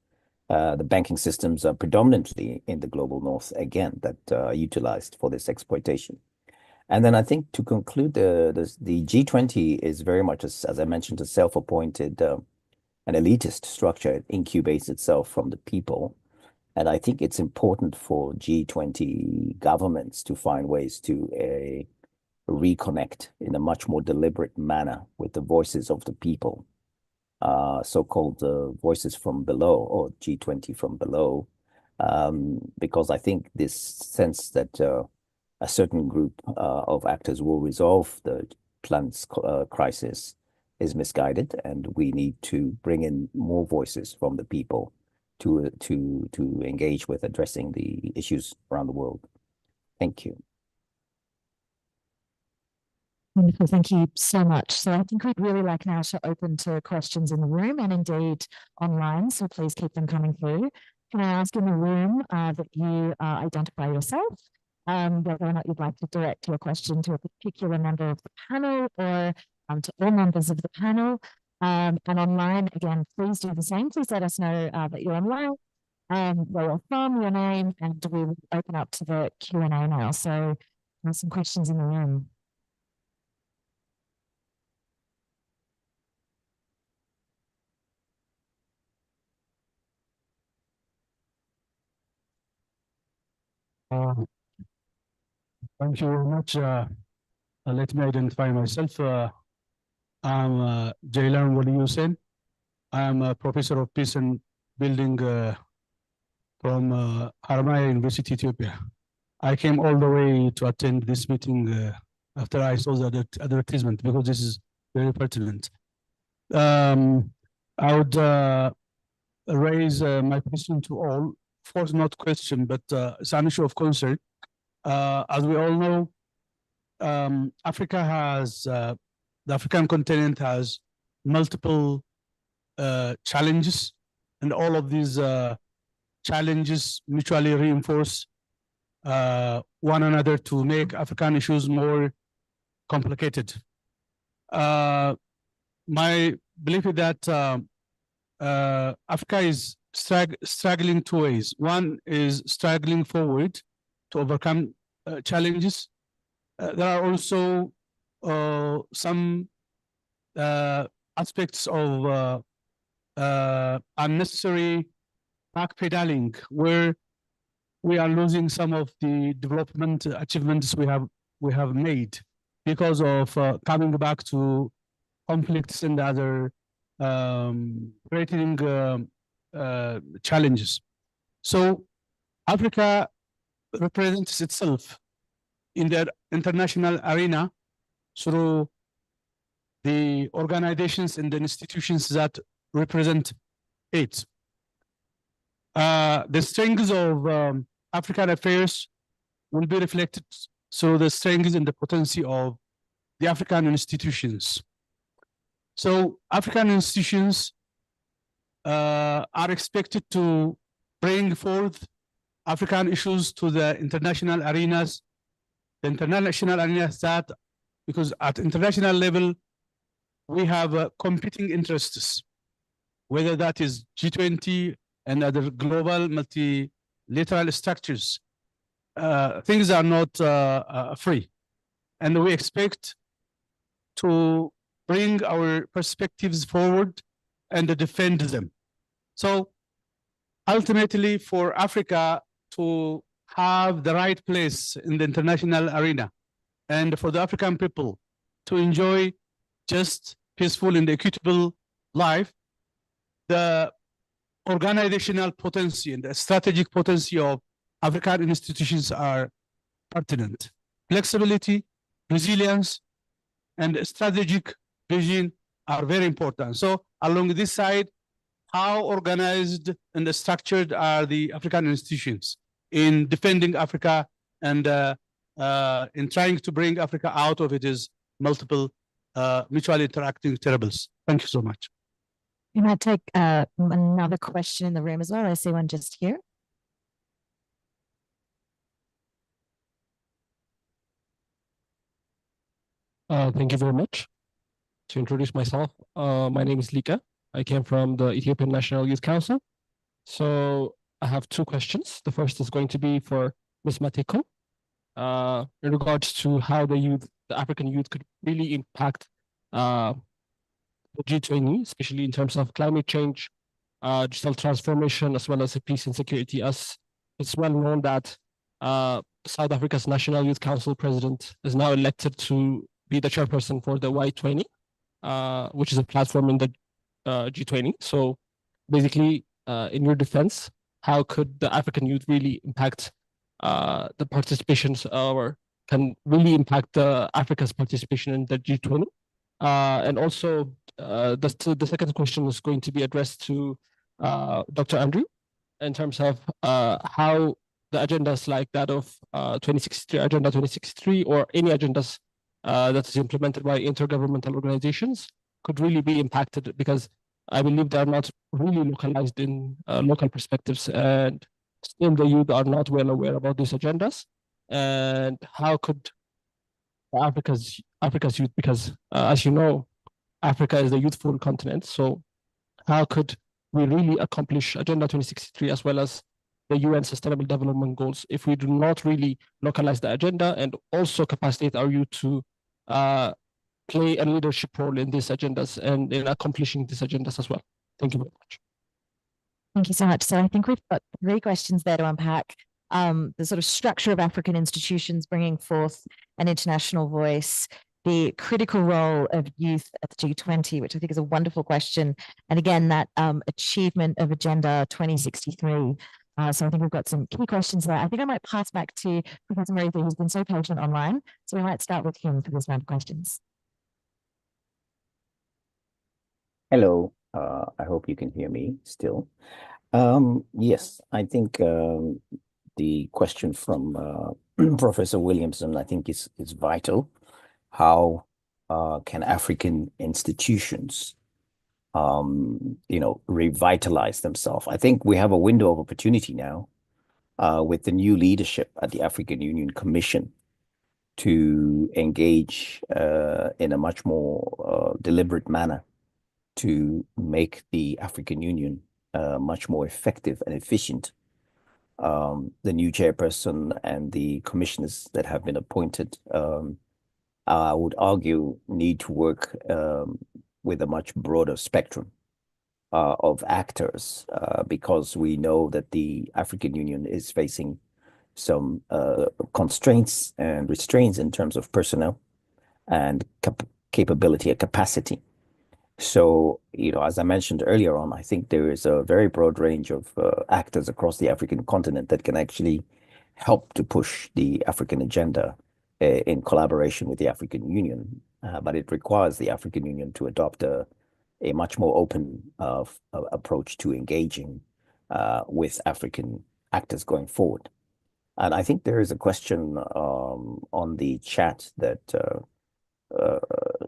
the banking systems are predominantly in the global north, again, that are utilized for this exploitation. And then I think to conclude, the G20 is very much, as I mentioned, a self-appointed an elitist structure. It incubates itself from the people. And I think it's important for G20 governments to find ways to reconnect in a much more deliberate manner with the voices of the people, so-called voices from below, or G20 from below, because I think this sense that a certain group of actors will resolve the planet's crisis is misguided, and we need to bring in more voices from the people to engage with addressing the issues around the world. Thank you. Wonderful, thank you so much. So I think we'd really like now to open to questions in the room and indeed online, so please keep them coming through. Can I ask in the room that you identify yourself, whether or not you'd like to direct your question to a particular member of the panel or to all members of the panel. And online, again, please do the same. Please let us know that you're online, where you're from, your name, and we will open up to the Q&A now. So some questions in the room. Thank you very much. Let me identify myself. I'm Jailan Wali Hussain. I am a professor of peace and building from Haramaya University, Ethiopia. I came all the way to attend this meeting after I saw the advertisement because this is very pertinent. I would raise my question to all. Of course, not question, but it's an issue of concern. As we all know, Africa has, the African continent has multiple challenges, and all of these challenges mutually reinforce one another to make African issues more complicated. My belief is that Africa is struggling two ways. One is struggling forward to overcome challenges. There are also some aspects of unnecessary backpedaling, where we are losing some of the development achievements we have made because of coming back to conflicts and other threatening challenges. So Africa represents itself in the international arena through the organizations and the institutions that represent it. The strengths of African affairs will be reflected through the strengths and the potency of the African institutions. So African institutions are expected to bring forth African issues to the international arenas, that, because at international level, we have competing interests, whether that is G20 and other global multilateral structures. Things are not free. And we expect to bring our perspectives forward and defend them. So ultimately, for Africa to have the right place in the international arena, and for the African people to enjoy just, peaceful, and equitable life, the organizational potency and the strategic potency of African institutions are pertinent. Flexibility, resilience, and strategic vision are very important. So along this side, how organized and structured are the African institutions in defending Africa and in trying to bring Africa out of its multiple mutually interacting terribles? Thank you so much. We might take another question in the room as well. I see one just here. Thank you very much. To introduce myself, my name is Lika. I came from the Ethiopian National Youth Council. So I have two questions. The first is going to be for Ms. Mateko, in regards to how the African youth could really impact the G20, especially in terms of climate change, digital transformation, as well as peace and security. As it's well known that South Africa's National Youth Council president is now elected to be the chairperson for the Y20, which is a platform in the G20. So basically, in your defense, how could the African youth really impact the participations, or can really impact Africa's participation in the G20? And also, the second question is going to be addressed to Dr. Andrew in terms of how the agendas like that of 2063, Agenda 2063, or any agendas that is implemented by intergovernmental organizations could really be impacted, because I believe they are not really localized in local perspectives, and still the youth are not well aware about these agendas. And how could Africa's youth, because as you know, Africa is a youthful continent, so how could we really accomplish Agenda 2063 as well as the UN Sustainable Development Goals if we do not really localize the agenda and also capacitate our youth to play a leadership role in these agendas and in accomplishing these agendas as well? Thank you very much. Thank you so much. So I think we've got three questions there to unpack. The sort of structure of African institutions bringing forth an international voice, the critical role of youth at the G20, which I think is a wonderful question. And again, that achievement of Agenda 2063. So I think we've got some key questions there. I think I might pass back to Professor Murthy, who's been so patient online. So we might start with him for this round of questions. Hello, I hope you can hear me still. Yes, I think the question from Professor Williamson, I think is vital. How can African institutions, revitalize themselves? I think we have a window of opportunity now with the new leadership at the African Union Commission to engage in a much more deliberate manner to make the African Union much more effective and efficient. The new chairperson and the commissioners that have been appointed, I would argue, need to work with a much broader spectrum of actors, because we know that the African Union is facing some constraints and restraints in terms of personnel and capability and capacity. So, as I mentioned earlier on, I think there is a very broad range of actors across the African continent that can actually help to push the African agenda in collaboration with the African Union. But it requires the African Union to adopt a much more open approach to engaging with African actors going forward. And I think there is a question on the chat that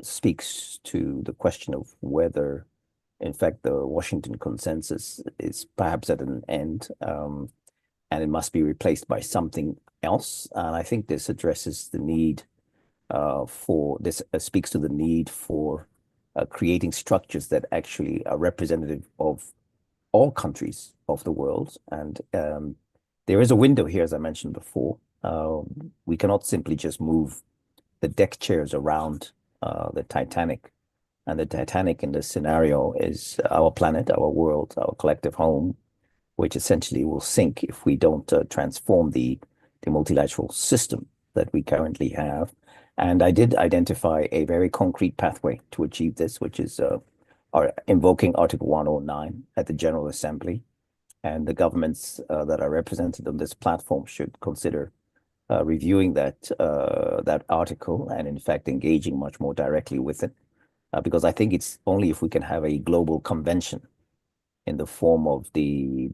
speaks to the question of whether, in fact, the Washington Consensus is perhaps at an end, and it must be replaced by something else. And I think this addresses the need speaks to the need for creating structures that actually are representative of all countries of the world. And there is a window here, as I mentioned before. We cannot simply just move the deck chairs around the Titanic. And the Titanic in this scenario is our planet, our world, our collective home, which essentially will sink if we don't transform the multilateral system that we currently have. And I did identify a very concrete pathway to achieve this, which is invoking Article 109 at the General Assembly. And the governments that are represented on this platform should consider reviewing that article and, in fact, engaging much more directly with it. Because I think it's only if we can have a global convention in the form of the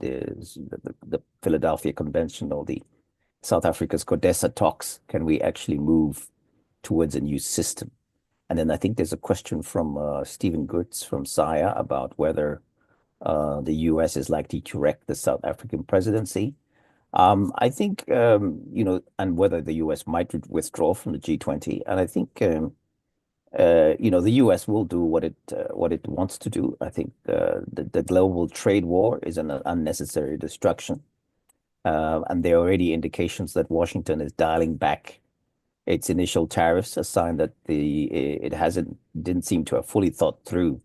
Philadelphia Convention or the South Africa's CODESA talks can we actually move towards a new system. And then I think there's a question from Stephen Goetz from SIA about whether the US is likely to wreck the South African presidency. I think, and whether the US might withdraw from the G20. And I think, the US will do what it wants to do. I think the global trade war is an unnecessary destruction. And there are already indications that Washington is dialing back its initial tariffs, a sign that it didn't seem to have fully thought through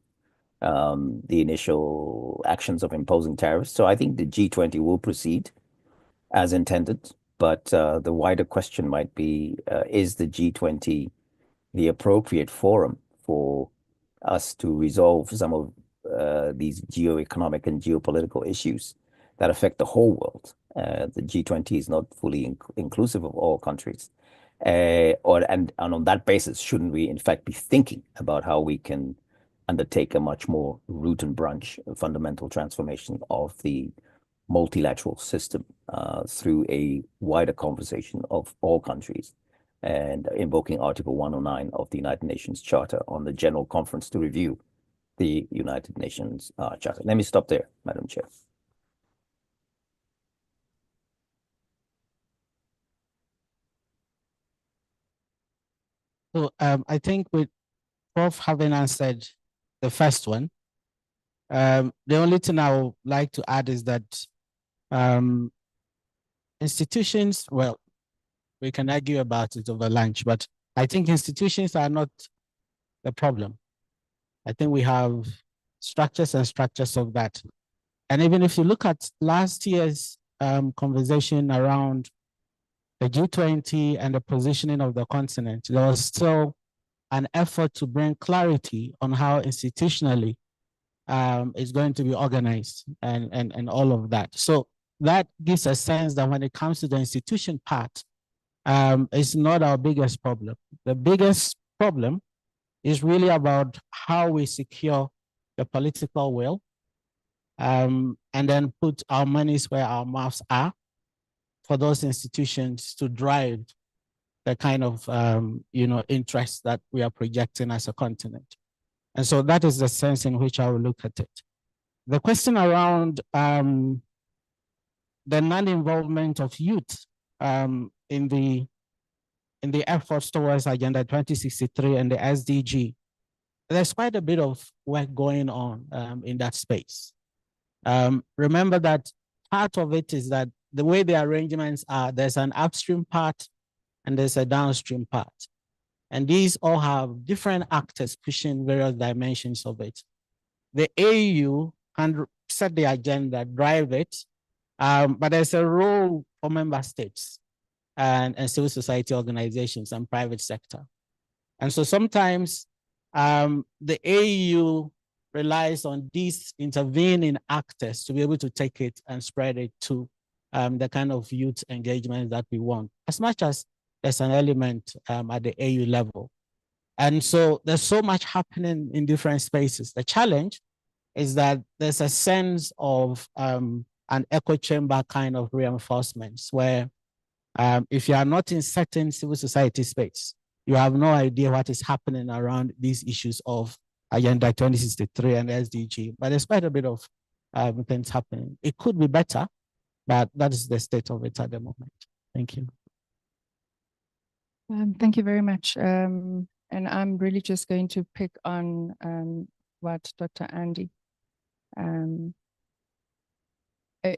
the initial actions of imposing tariffs. So I think the G20 will proceed as intended, but the wider question might be, is the G20 the appropriate forum for us to resolve some of these geoeconomic and geopolitical issues that affect the whole world? The G20 is not fully inclusive of all countries. And on that basis, shouldn't we, in fact, be thinking about how we can undertake a much more root and branch fundamental transformation of the multilateral system through a wider conversation of all countries and invoking Article 109 of the United Nations Charter on the General Conference to review the United Nations Charter. Let me stop there, Madam Chair. So I think with Prof having answered the first one, the only thing I would like to add is that institutions, well, we can argue about it over lunch, but I think institutions are not the problem. I think we have structures and structures of that. And even if you look at last year's conversation around the G20 and the positioning of the continent, there was still an effort to bring clarity on how institutionally it's going to be organized and all of that. So that gives a sense that when it comes to the institution part, it's not our biggest problem. The biggest problem is really about how we secure the political will and then put our monies where our mouths are for those institutions to drive the kind of interest that we are projecting as a continent. And so that is the sense in which I will look at it. The question around the non-involvement of youth in the efforts towards Agenda 2063 and the SDG, there's quite a bit of work going on in that space. Remember that part of it is that the way the arrangements are, there's an upstream part and there's a downstream part. And these all have different actors pushing various dimensions of it. The AU can set the agenda, drive it, but there's a role for member states and civil society organizations and private sector. And so sometimes the AU relies on these intervening actors to be able to take it and spread it to the kind of youth engagement that we want, as much as there's an element at the AU level. And so there's so much happening in different spaces. The challenge is that there's a sense of an echo chamber kind of reinforcements where if you are not in certain civil society space, you have no idea what is happening around these issues of Agenda 2063 and SDG, but there's quite a bit of things happening. It could be better, but that is the state of it at the moment. Thank you. Thank you very much. And I'm really just going to pick on what Dr. Andy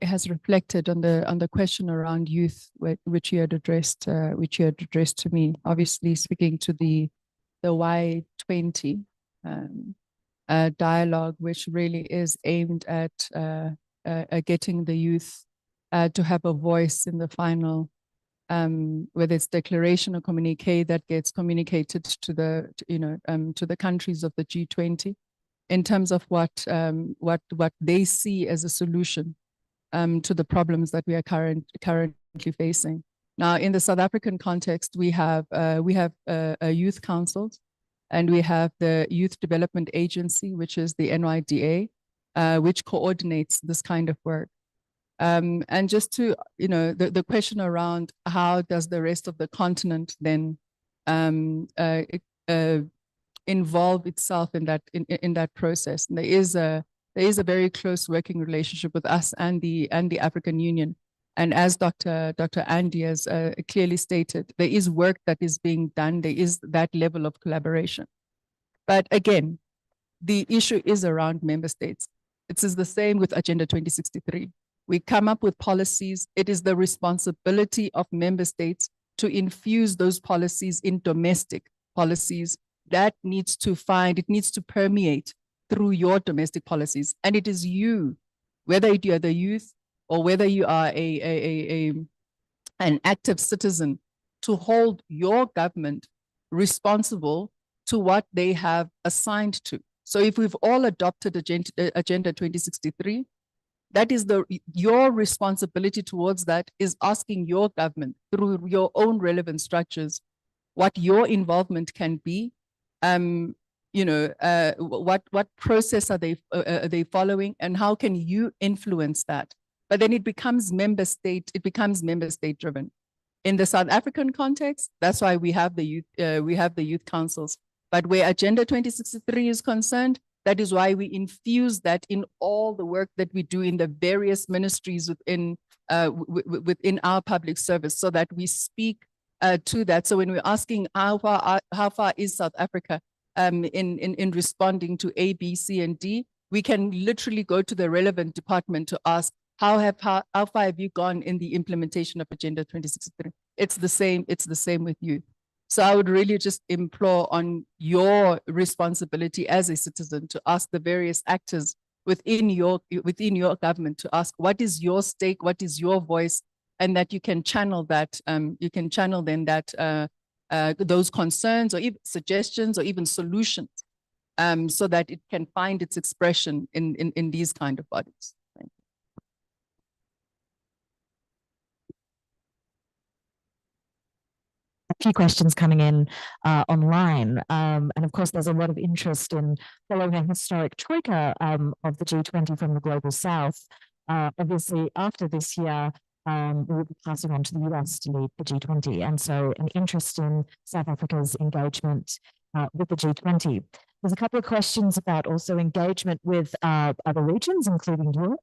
has reflected on the question around youth, which you had addressed to me. Obviously, speaking to the Y20 dialogue, which really is aimed at getting the youth to have a voice in the final, whether it's declaration or communique that gets communicated to the countries of the G20, in terms of what they see as a solution to the problems that we are currently facing. Now, in the South African context, we have a youth council, and we have the Youth Development Agency, which is the NYDA, which coordinates this kind of work. And just to, the question around how does the rest of the continent then involve itself in that process? And there is a very close working relationship with us and the African Union. And as Dr. Andy has clearly stated, there is work that is being done. There is that level of collaboration. But again, the issue is around member states. It is the same with Agenda 2063. We come up with policies. It is the responsibility of member states to infuse those policies in domestic policies. That needs to permeate through your domestic policies. And it is you, whether you are the youth or whether you are an active citizen, to hold your government responsible to what they have assigned to. So if we've all adopted Agenda 2063, that is your responsibility towards that is asking your government through your own relevant structures what your involvement can be. What process are they following, and how can you influence that? But then it becomes member state driven. In the South African context, that's why we have the youth councils. But where Agenda 2063 is concerned, that is why we infuse that in all the work that we do in the various ministries within our public service, so that we speak to that. So when we're asking how far is South Africa in responding to A, B, C, and D, we can literally go to the relevant department to ask, how far have you gone in the implementation of Agenda 2063? It's the same with youth. So I would really just implore on your responsibility as a citizen to ask the various actors within your government to ask, what is your stake, what is your voice, and that you can channel that, those concerns or even suggestions or even solutions, so that it can find its expression in these kind of bodies. Thank you. A few questions coming in online. And of course, there's a lot of interest in following a historic troika of the G20 from the Global South. Obviously, after this year, we will be passing on to the US to lead the G20. And so an interest in South Africa's engagement with the G20. There's a couple of questions about also engagement with other regions, including Europe.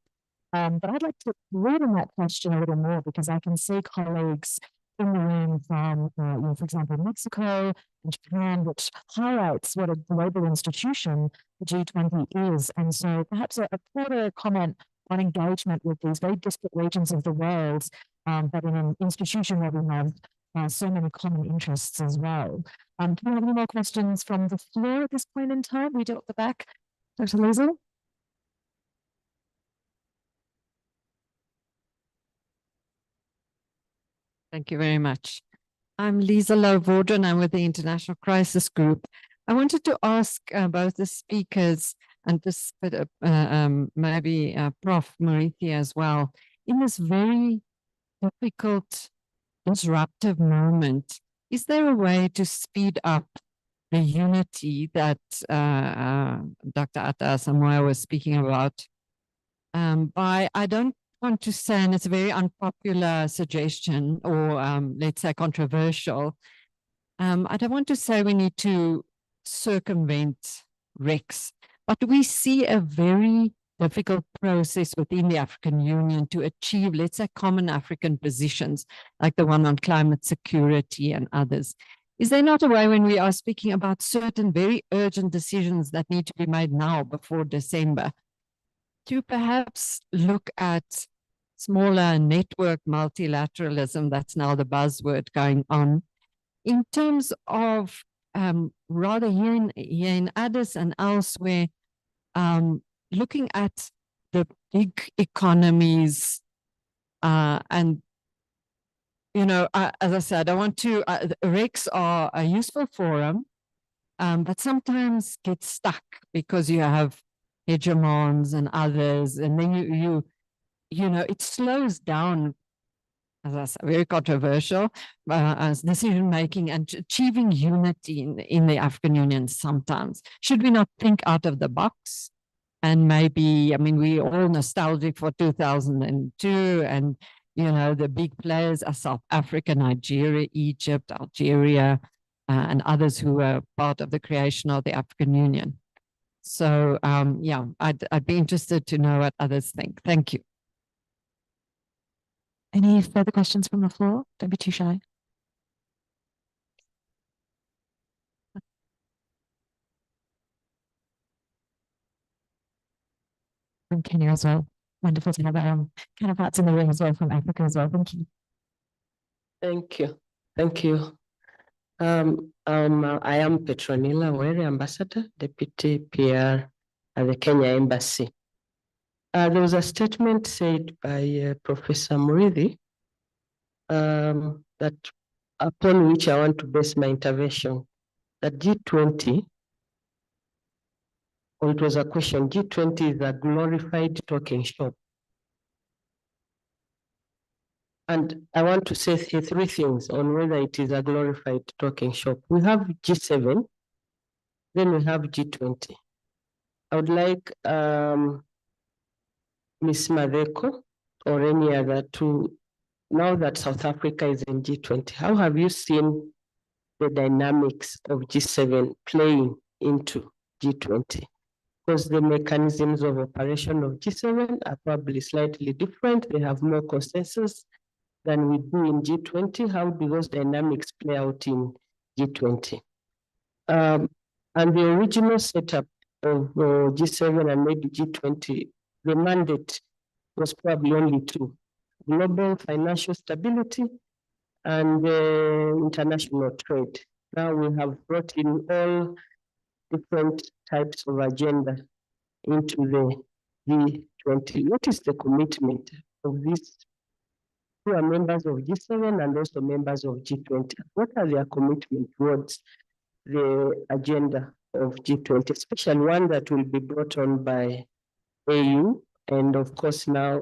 But I'd like to read on that question a little more, because I can see colleagues in the room from, for example, Mexico and Japan, which highlights what a global institution the G20 is. And so perhaps a broader comment on engagement with these very disparate regions of the world, but in an institution where we have so many common interests as well. Do you have any more questions from the floor at this point in time? We do at the back, Dr. Liesel. Thank you very much. I'm Lisa Low-Vaudran. I'm with the International Crisis Group. I wanted to ask both the speakers and this, maybe Prof. Murithi as well, in this very difficult, disruptive moment, is there a way to speed up the unity that Dr. Atta Samoa was speaking about? I don't want to say, and it's a very unpopular suggestion or let's say controversial, I don't want to say we need to circumvent REX, but we see a very difficult process within the African Union to achieve, let's say, common African positions, like the one on climate security and others. Is there not a way, when we are speaking about certain very urgent decisions that need to be made now before December, to perhaps look at smaller network multilateralism, that's now the buzzword going on, in terms of rather here in Addis and elsewhere, looking at the big economies and, you know, as I said, I want to, REX are a useful forum, but sometimes get stuck because you have hegemons and others, and then you know, it slows down, as I said, very controversial, as decision making and achieving unity in the African Union sometimes. Should we not think out of the box? And maybe, I mean, we're all nostalgic for 2002, and, you know, the big players are South Africa, Nigeria, Egypt, Algeria, and others who were part of the creation of the African Union. So, yeah, I'd be interested to know what others think. Thank you. Any further questions from the floor? Don't be too shy. From Kenya as well. Wonderful to have counterparts in the room as well from Africa as well. Thank you. Thank you. Thank you. I am Petronilla Were, Ambassador, Deputy PR at the Kenya Embassy. There was a statement said by Professor Murithi that upon which I want to base my intervention, that G20, or it was a question, G20 is a glorified talking shop. And I want to say three things on whether it is a glorified talking shop. We have G7, then we have G20. I would like Ms. Madeko or any other to, now that South Africa is in G20, how have you seen the dynamics of G7 playing into G20? Because the mechanisms of operation of G7 are probably slightly different. They have more consensus than we do in G20. How do those dynamics play out in G20? And the original setup of G7 and maybe G20, the mandate was probably only two: global financial stability and international trade. Now we have brought in all different types of agenda into the G20. What is the commitment of these who are members of G7 and also members of G20? What are their commitment towards the agenda of G20, especially one that will be brought on by AU and of course now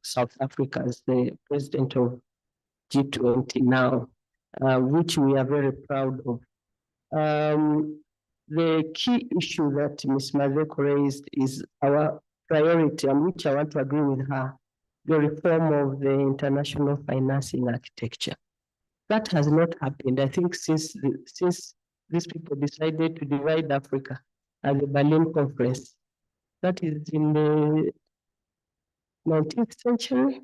South Africa as the president of G20 now, which we are very proud of. The key issue that Ms. Madeko raised is our priority, and which I want to agree with her, the reform of the international financing architecture. That has not happened, I think, since these people decided to divide Africa at the Berlin Conference. That is in the 19th century.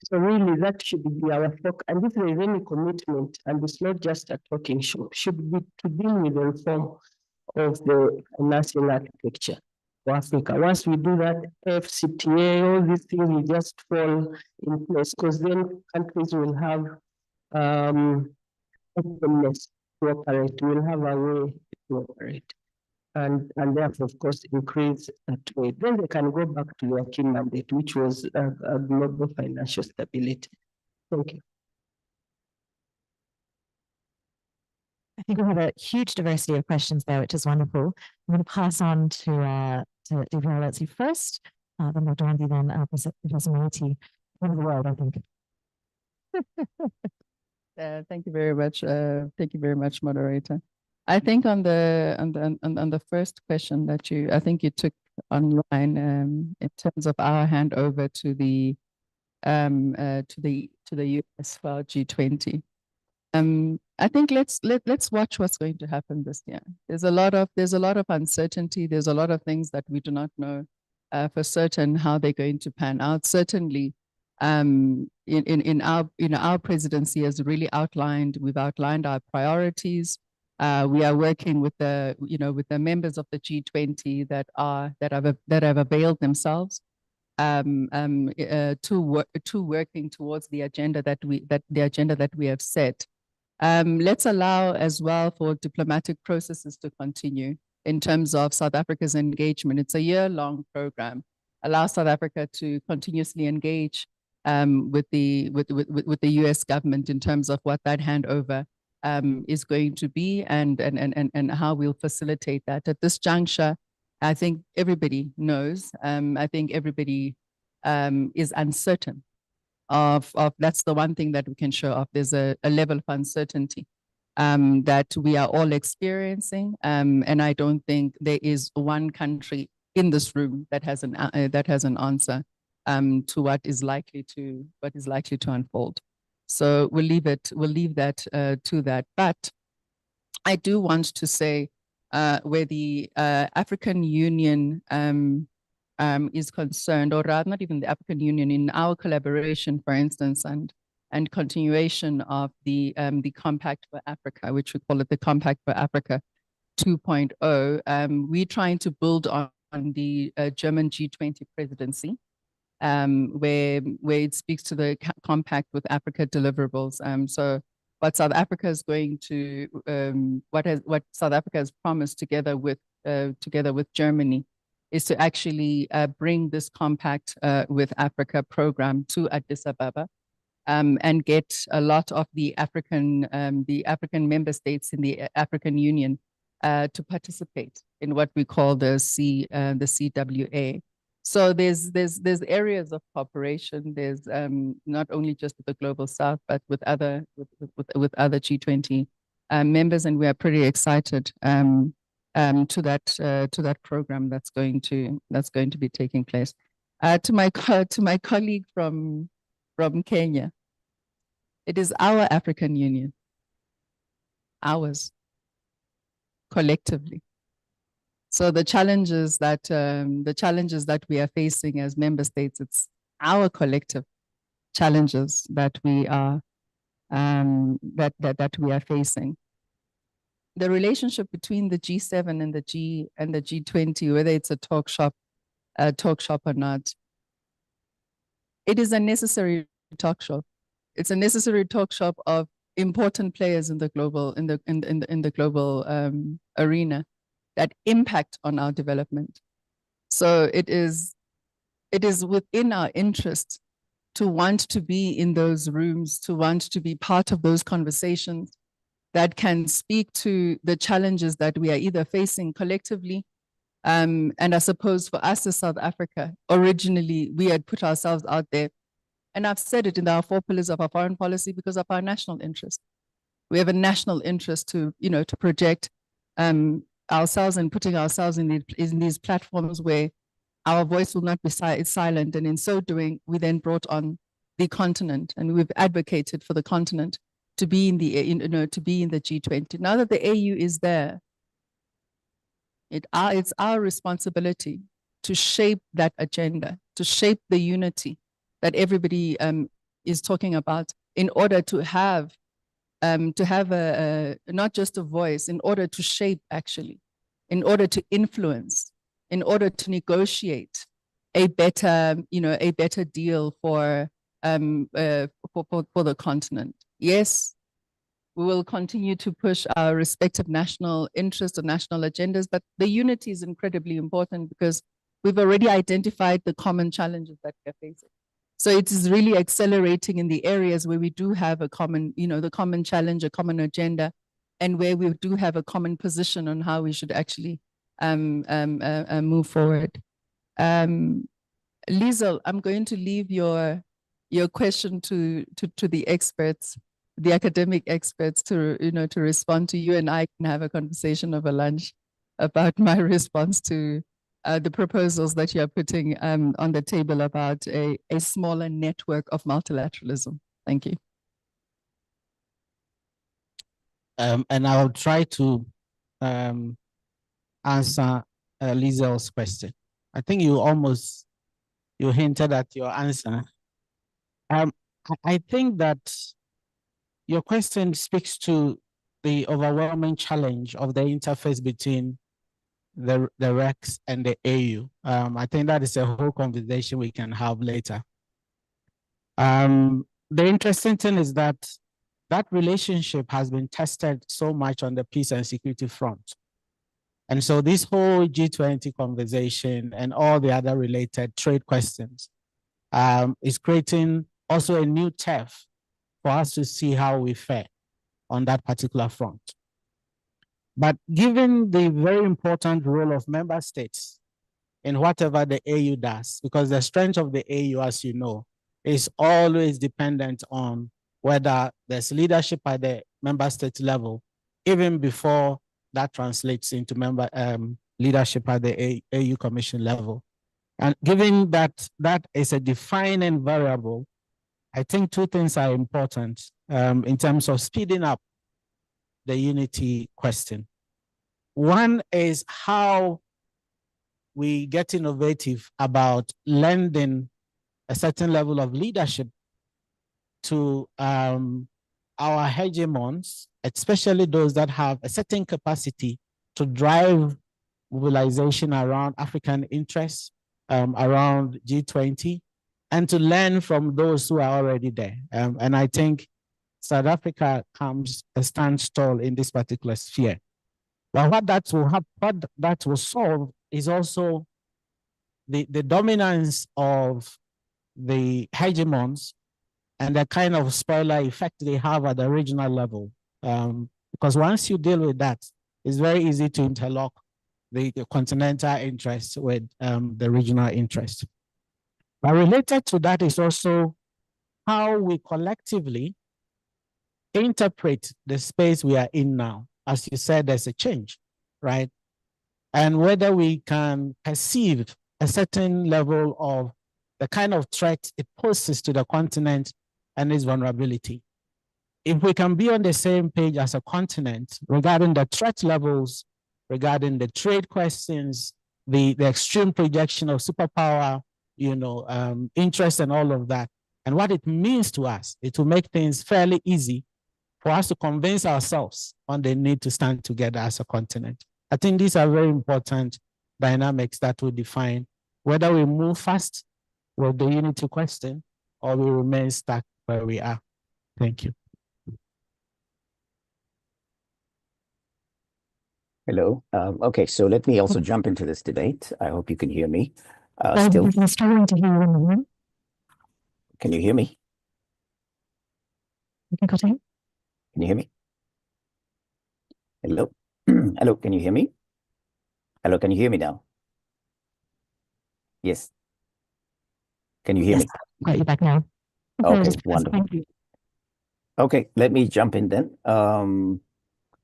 So really that should be our focus. And if there is any commitment, and it's not just a talking show, should be to deal with the reform of the financial architecture. for Africa. Once we do that, FCTA, all these things will just fall in place, because then countries will have openness to operate, will have a way to operate. And therefore, of course, increase trade. Then they can go back to their key mandate, which was a global financial stability. Thank you. I think we have a huge diversity of questions there, which is wonderful. I'm going to pass on to Dr. Alexi first, then Dr. Andy, then Professor Mariti. One of the world, I think. Thank you very much. Thank you very much, moderator. I think on the first question that I think you took online in terms of our handover to the US for our G20. I think let's watch what's going to happen this year. There's a lot of uncertainty. There's a lot of things that we do not know for certain how they're going to pan out. Certainly, in our presidency has really we've outlined our priorities. We are working with the members of the G20 that have availed themselves to working towards the agenda that we have set. Let's allow as well for diplomatic processes to continue in terms of South Africa's engagement. It's a year-long program. Allow South Africa to continuously engage with the US government in terms of what that handover is going to be and how we'll facilitate that. At this juncture, I think everybody knows. I think everybody is uncertain of that's the one thing that we can show off. There's a level of uncertainty that we are all experiencing, and I don't think there is one country in this room that has an answer to what is likely to unfold. So we'll leave that to that. But I do want to say where the African Union is concerned, or rather not even the African Union, in our collaboration, for instance, and continuation of the Compact for Africa, which we call it the Compact for Africa 2.0, we're trying to build on the German G20 presidency, where it speaks to the Compact with Africa deliverables. So what South Africa is going to, what South Africa has promised together with Germany, is to actually bring this Compact with Africa program to Addis Ababa, and get a lot of the African member states in the African Union to participate in what we call the CWA. So there's areas of cooperation. There's not only just with the Global South, but with other G20 members, and we are pretty excited to that program that's going to be taking place. To my colleague from Kenya, it is our African Union, ours, collectively. So the challenges that we are facing as member states, it's our collective challenges that we are facing. The relationship between the G7 and the G20, whether it's a talk shop or not, it is a necessary talk shop. It's a necessary talk shop of important players in the global arena that impact on our development. So it is within our interest to want to be in those rooms, to want to be part of those conversations that can speak to the challenges that we are either facing collectively. And I suppose for us as South Africa, originally we had put ourselves out there, and I've said it in our 4 pillars of our foreign policy, because of our national interest. We have a national interest to project ourselves and putting ourselves in these platforms where our voice will not be silent. And in so doing, we then brought on the continent, and we've advocated for the continent to be in the G20. Now that the AU is there, it's our responsibility to shape that agenda, to shape the unity that everybody is talking about, in order to have not just a voice, in order to shape, actually, in order to influence in order to negotiate a better, a better deal for the continent. Yes, we will continue to push our respective national interests or national agendas, but the unity is incredibly important because we've already identified the common challenges that we're facing. So it is really accelerating in the areas where we do have a common, the common challenge, a common agenda, and where we do have a common position on how we should actually move forward. Liesl, I'm going to leave your question to the experts, the academic experts, to to respond to you, and I can have a conversation over lunch about my response to the proposals that you are putting on the table about a smaller network of multilateralism. Thank you. And I'll try to answer Liesl's question. I think you hinted at your answer. I think that your question speaks to the overwhelming challenge of the interface between the RECs and the AU. I think that is a whole conversation we can have later. The interesting thing is that relationship has been tested so much on the peace and security front. And so this whole G20 conversation and all the other related trade questions is creating also a new turf for us to see how we fare on that particular front. But given the very important role of member states in whatever the AU does, because the strength of the AU, as you know, is always dependent on whether there's leadership at the member state level, even before that translates into leadership at the AU Commission level. And given that that is a defining variable, I think two things are important in terms of speeding up the unity question. One is how we get innovative about lending a certain level of leadership to our hegemons, especially those that have a certain capacity to drive mobilization around African interests, around G20, and to learn from those who are already there. And I think South Africa stands tall in this particular sphere. But what that will solve is also the dominance of the hegemons and the kind of spoiler effect they have at the regional level. Because once you deal with that, it's very easy to interlock the continental interest with the regional interest. But related to that is also how we collectively interpret the space we are in now. As you said, there's a change, right? And whether we can perceive a certain level of the kind of threat it poses to the continent and its vulnerability. If we can be on the same page as a continent regarding the threat levels, regarding the trade questions, the extreme projection of superpower, interest and all of that, and what it means to us, it will make things fairly easy for us to convince ourselves on the need to stand together as a continent. I think these are very important dynamics that will define whether we move fast with the unity question or we remain stuck where we are. Thank you. Hello. Okay, so let me also jump into this debate. I hope you can hear me. Still struggling to hear you in the room. Can you hear me? You can continue. Can you hear me? Hello? Hello, can you hear me? Hello, can you hear me now? Yes. Can you hear me? Got you back now. Okay, wonderful. Thank you. Okay, let me jump in then.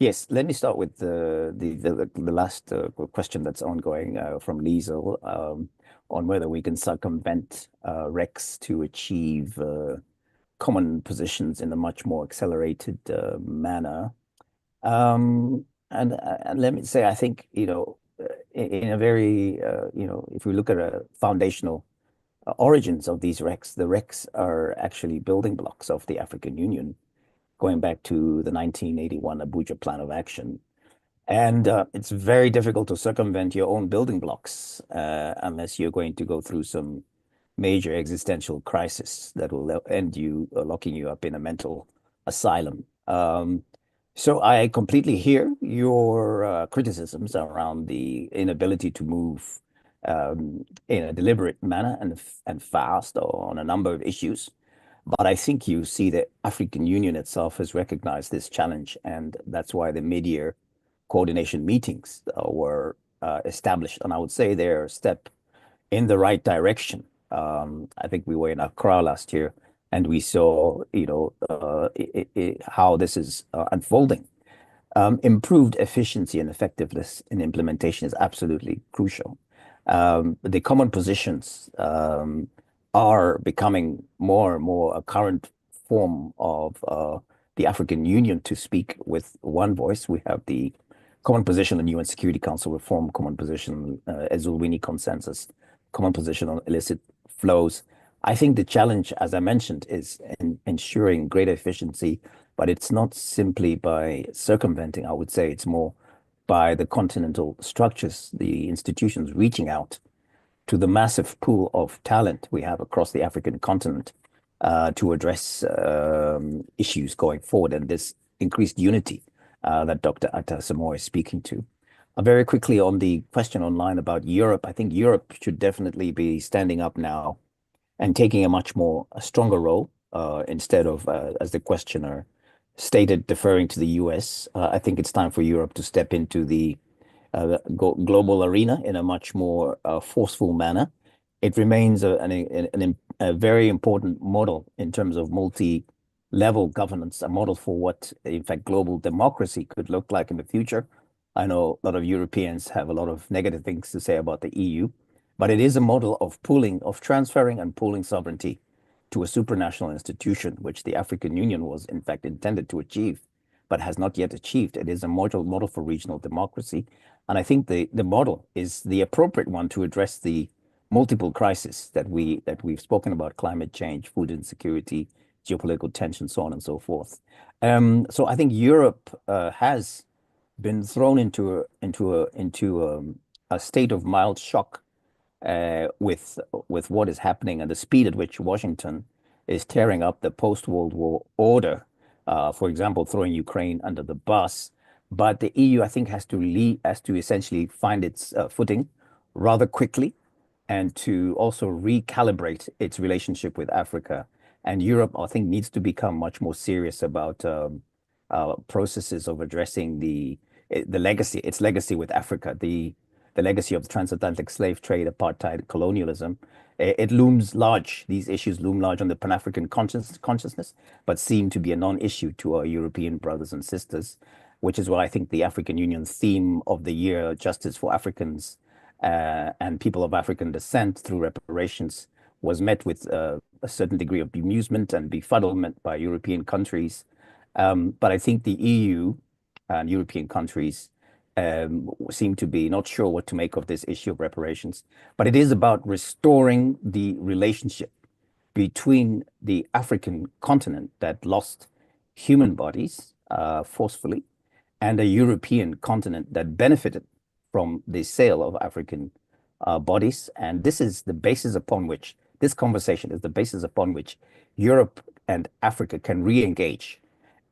Yes, let me start with the last question that's ongoing from Liesl on whether we can circumvent RECs to achieve common positions in a much more accelerated manner. And let me say, I think, in a very, if we look at a foundational origins of these RECs, the RECs are actually building blocks of the African Union, going back to the 1981 Abuja Plan of Action. And it's very difficult to circumvent your own building blocks unless you're going to go through some major existential crisis that will end you locking you up in a mental asylum. So I completely hear your criticisms around the inability to move in a deliberate manner and fast on a number of issues. But I think you see the African Union itself has recognized this challenge, and that's why the mid-year coordination meetings were established. And I would say they're a step in the right direction. I think we were in Accra last year, and we saw, how this is unfolding. Improved efficiency and effectiveness in implementation is absolutely crucial. The common positions are becoming more and more a current form of the African Union to speak with one voice. We have the common position on UN Security Council reform, common position, Ezulwini Consensus, common position on illicit flows. I think the challenge, as I mentioned, is in ensuring greater efficiency, but it's not simply by circumventing. I would say it's more by the continental structures, the institutions reaching out to the massive pool of talent we have across the African continent to address issues going forward, and this increased unity that Dr. Atta Samoy is speaking to. Very quickly on the question online about Europe, I think Europe should definitely be standing up now and taking a stronger role instead of, as the questioner stated, deferring to the US. I think it's time for Europe to step into the global arena in a much more forceful manner. It remains a very important model in terms of multi-level governance, a model for what, in fact, global democracy could look like in the future. I know a lot of Europeans have a lot of negative things to say about the EU, but it is a model of transferring and pooling sovereignty to a supranational institution, which the African Union was, in fact, intended to achieve, but has not yet achieved. It is a model for regional democracy. And I think the model is the appropriate one to address the multiple crises that we've spoken about: climate change, food insecurity, geopolitical tension, so on and so forth. So I think Europe has been thrown into a state of mild shock with what is happening and the speed at which Washington is tearing up the post-World War order. For example, throwing Ukraine under the bus. But the EU, I think, has to essentially find its footing rather quickly, and to also recalibrate its relationship with Africa. And Europe, I think, needs to become much more serious about processes of addressing its legacy with Africa, the legacy of the transatlantic slave trade, apartheid, colonialism. It looms large. These issues loom large on the Pan-African consciousness, but seem to be a non-issue to our European brothers and sisters, which is why I think the African Union theme of the year, Justice for Africans and People of African Descent through Reparations, was met with a certain degree of bemusement and befuddlement by European countries. But I think the EU and European countries seem to be not sure what to make of this issue of reparations. But it is about restoring the relationship between the African continent that lost human bodies forcefully and a European continent that benefited from the sale of African bodies. And this is the basis upon which, this conversation is the basis upon which Europe and Africa can re-engage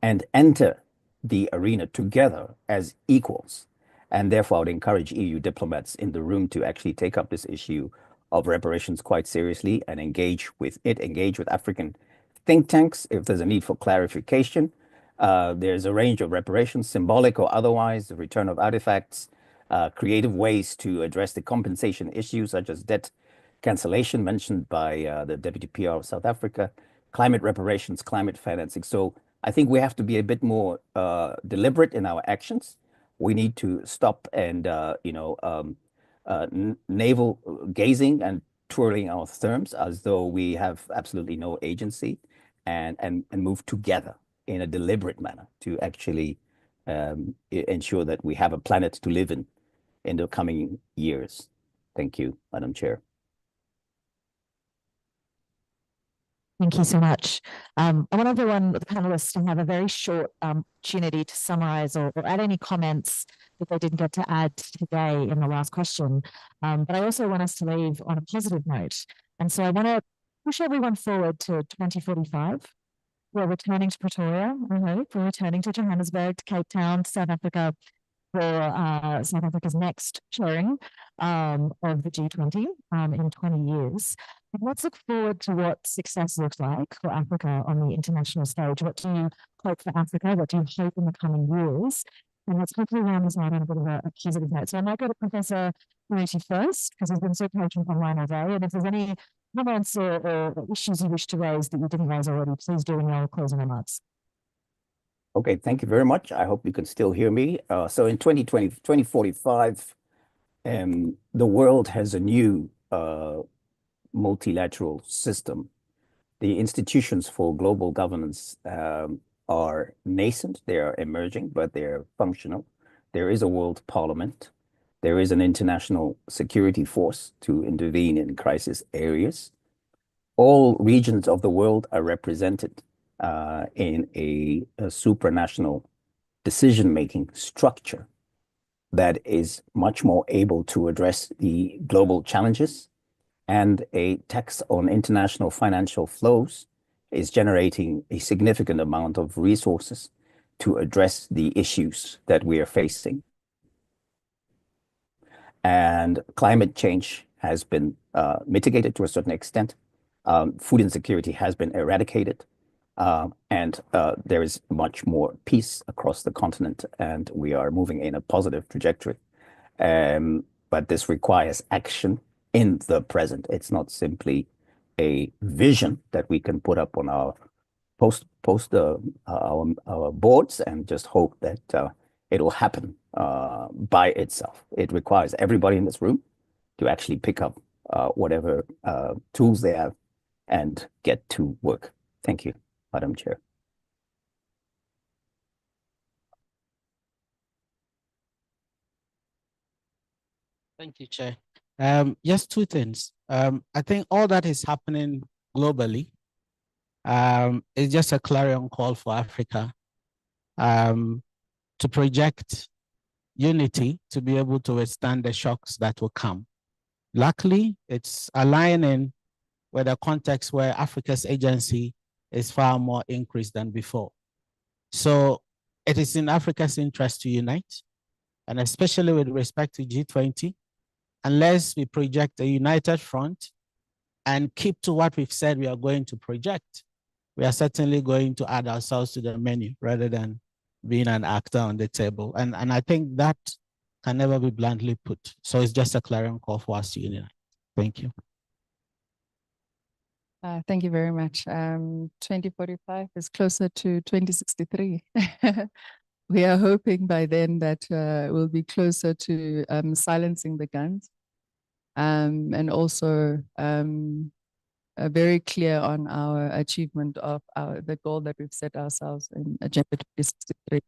and enter the arena together as equals. And therefore, I would encourage EU diplomats in the room to actually take up this issue of reparations quite seriously and engage with African think tanks if there's a need for clarification. There's a range of reparations, symbolic or otherwise, the return of artifacts, creative ways to address the compensation issues, such as debt cancellation mentioned by the Deputy PR of South Africa, climate reparations, climate financing. So I think we have to be a bit more deliberate in our actions. We need to stop and, navel gazing and twirling our thumbs as though we have absolutely no agency, and move together in a deliberate manner to actually ensure that we have a planet to live in the coming years. Thank you, Madam Chair. Thank you so much. I want everyone, the panelists, to have a very short opportunity to summarize or add any comments that they didn't get to add today in the last question. But I also want us to leave on a positive note. And so I want to push everyone forward to 2045. We're returning to Pretoria, I hope. We're returning to Johannesburg, to Cape Town, to South Africa, for South Africa's next chairing of the G20 in 20 years. But let's look forward to what success looks like for Africa on the international stage. What do you hope for Africa? What do you hope in the coming years? And let's hopefully round this out on a bit of a positive note. So I might go to Professor Moeti first, because he's been so patient online all day. And if there's any comments or issues you wish to raise that you didn't raise already, please do in your closing remarks. Okay, thank you very much. I hope you can still hear me. So in 2045, the world has a new multilateral system. The institutions for global governance are nascent, they are emerging, but they're functional. There is a world parliament. There is an international security force to intervene in crisis areas. All regions of the world are represented in a supranational decision-making structure that is much more able to address the global challenges, and a tax on international financial flows is generating a significant amount of resources to address the issues that we are facing. And climate change has been mitigated to a certain extent. Food insecurity has been eradicated. And there is much more peace across the continent, and we are moving in a positive trajectory. But this requires action in the present. It's not simply a vision that we can put up on our our boards and just hope that it'll happen by itself. It requires everybody in this room to actually pick up whatever tools they have and get to work. Thank you, Madam Chair. Thank you, Chair. Just two things. I think all that is happening globally is just a clarion call for Africa to project unity to be able to withstand the shocks that will come. Luckily, it's aligning with a context where Africa's agency is far more increased than before. So it is in Africa's interest to unite, and especially with respect to G20, unless we project a united front and keep to what we've said we are going to project, we are certainly going to add ourselves to the menu rather than being an actor on the table. And I think that can never be bluntly put. So it's just a clarion call for us to unite. Thank you. Thank you very much. 2045 is closer to 2063. We are hoping by then that we'll be closer to silencing the guns, and also very clear on our achievement of the goal that we've set ourselves in Agenda 2063.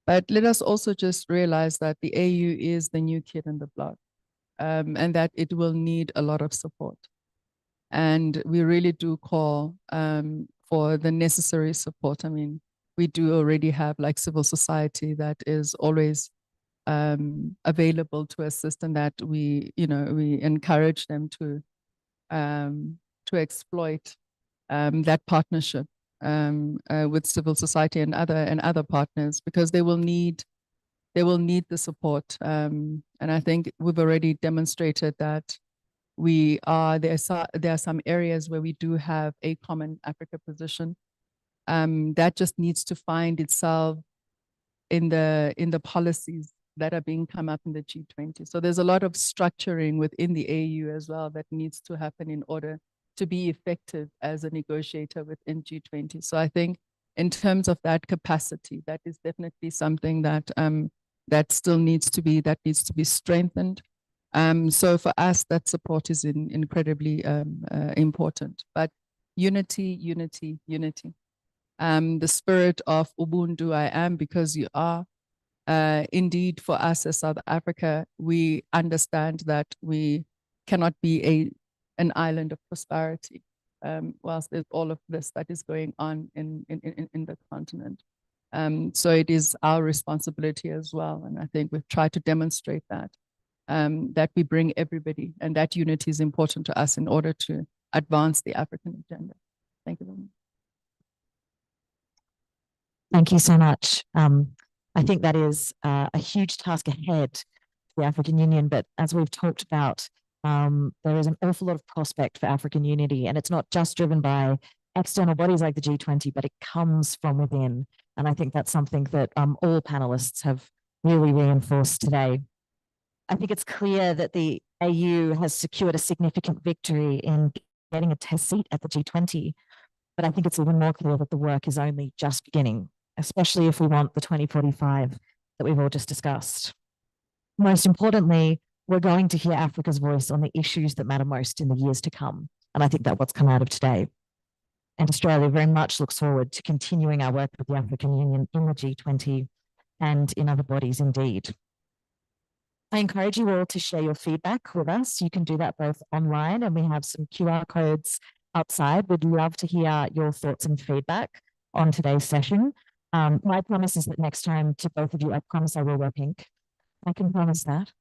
But let us also just realize that the AU is the new kid in the block, and that it will need a lot of support. And we really do call for the necessary support. I mean, we do already have like civil society that is always available to assist, and that we encourage them to exploit that partnership with civil society and other partners, because they will need the support. And I think we've already demonstrated that there are some areas where we do have a common Africa position that just needs to find itself in the policies that are being come up in the G20. So there's a lot of structuring within the AU as well that needs to happen in order to be effective as a negotiator within G20. So I think in terms of that capacity, that is definitely something that that still needs to be strengthened. So for us, that support is incredibly important. But unity. The spirit of Ubuntu, I am because you are. Indeed, for us as South Africa, we understand that we cannot be an island of prosperity. whilst there's all of this that is going on in the continent. So it is our responsibility as well. And I think we've tried to demonstrate that, that we bring everybody, and that unity is important to us in order to advance the African agenda. Thank you very much. Thank you so much. I think that is a huge task ahead for the African Union, but as we've talked about, there is an awful lot of prospect for African unity, and it's not just driven by external bodies like the G20, but it comes from within. And I think that's something that all panelists have really reinforced today. I think it's clear that the AU has secured a significant victory in getting a test seat at the G20, but I think it's even more clear that the work is only just beginning, especially if we want the 2045 that we've all just discussed. Most importantly, we're going to hear Africa's voice on the issues that matter most in the years to come. And I think that's what's come out of today. And Australia very much looks forward to continuing our work with the African Union in the G20 and in other bodies indeed. I encourage you all to share your feedback with us. You can do that both online, and we have some QR codes outside. We'd love to hear your thoughts and feedback on today's session. My promise is that next time to both of you, I promise I will wear pink. I can promise that.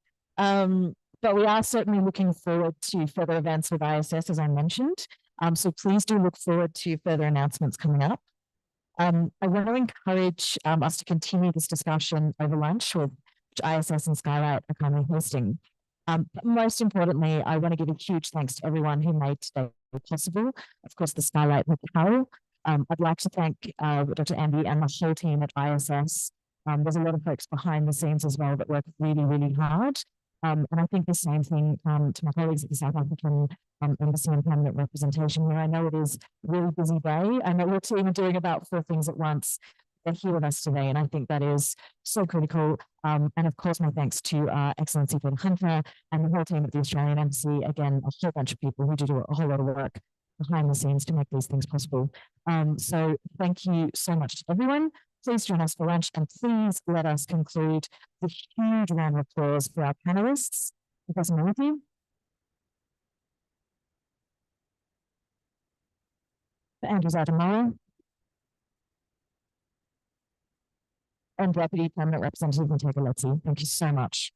But we are certainly looking forward to further events with ISS, as I mentioned. So please do look forward to further announcements coming up. I want to encourage us to continue this discussion over lunch, which ISS and Skylight are kindly hosting. But most importantly, I want to give a huge thanks to everyone who made today possible. Of course, the Skylight with the panel. I'd like to thank Dr. Andy and the whole team at ISS. There's a lot of folks behind the scenes as well that work really, really hard. And I think the same thing to my colleagues at the South African Embassy and Permanent Representation here. I know it is a really busy day. I know we're team are doing about 4 things at once. They're here with us today, and I think that is so critical. And of course, my thanks to Excellency Fred Hunter and the whole team at the Australian Embassy. Again, a whole bunch of people who do a whole lot of work behind the scenes to make these things possible. So thank you so much to everyone. Please join us for lunch, and please let us conclude with a huge round of applause for our panelists. Professor Malathi, for Andrew Zadamola, and Deputy Permanent Representative Ntego Letsi. Thank you so much.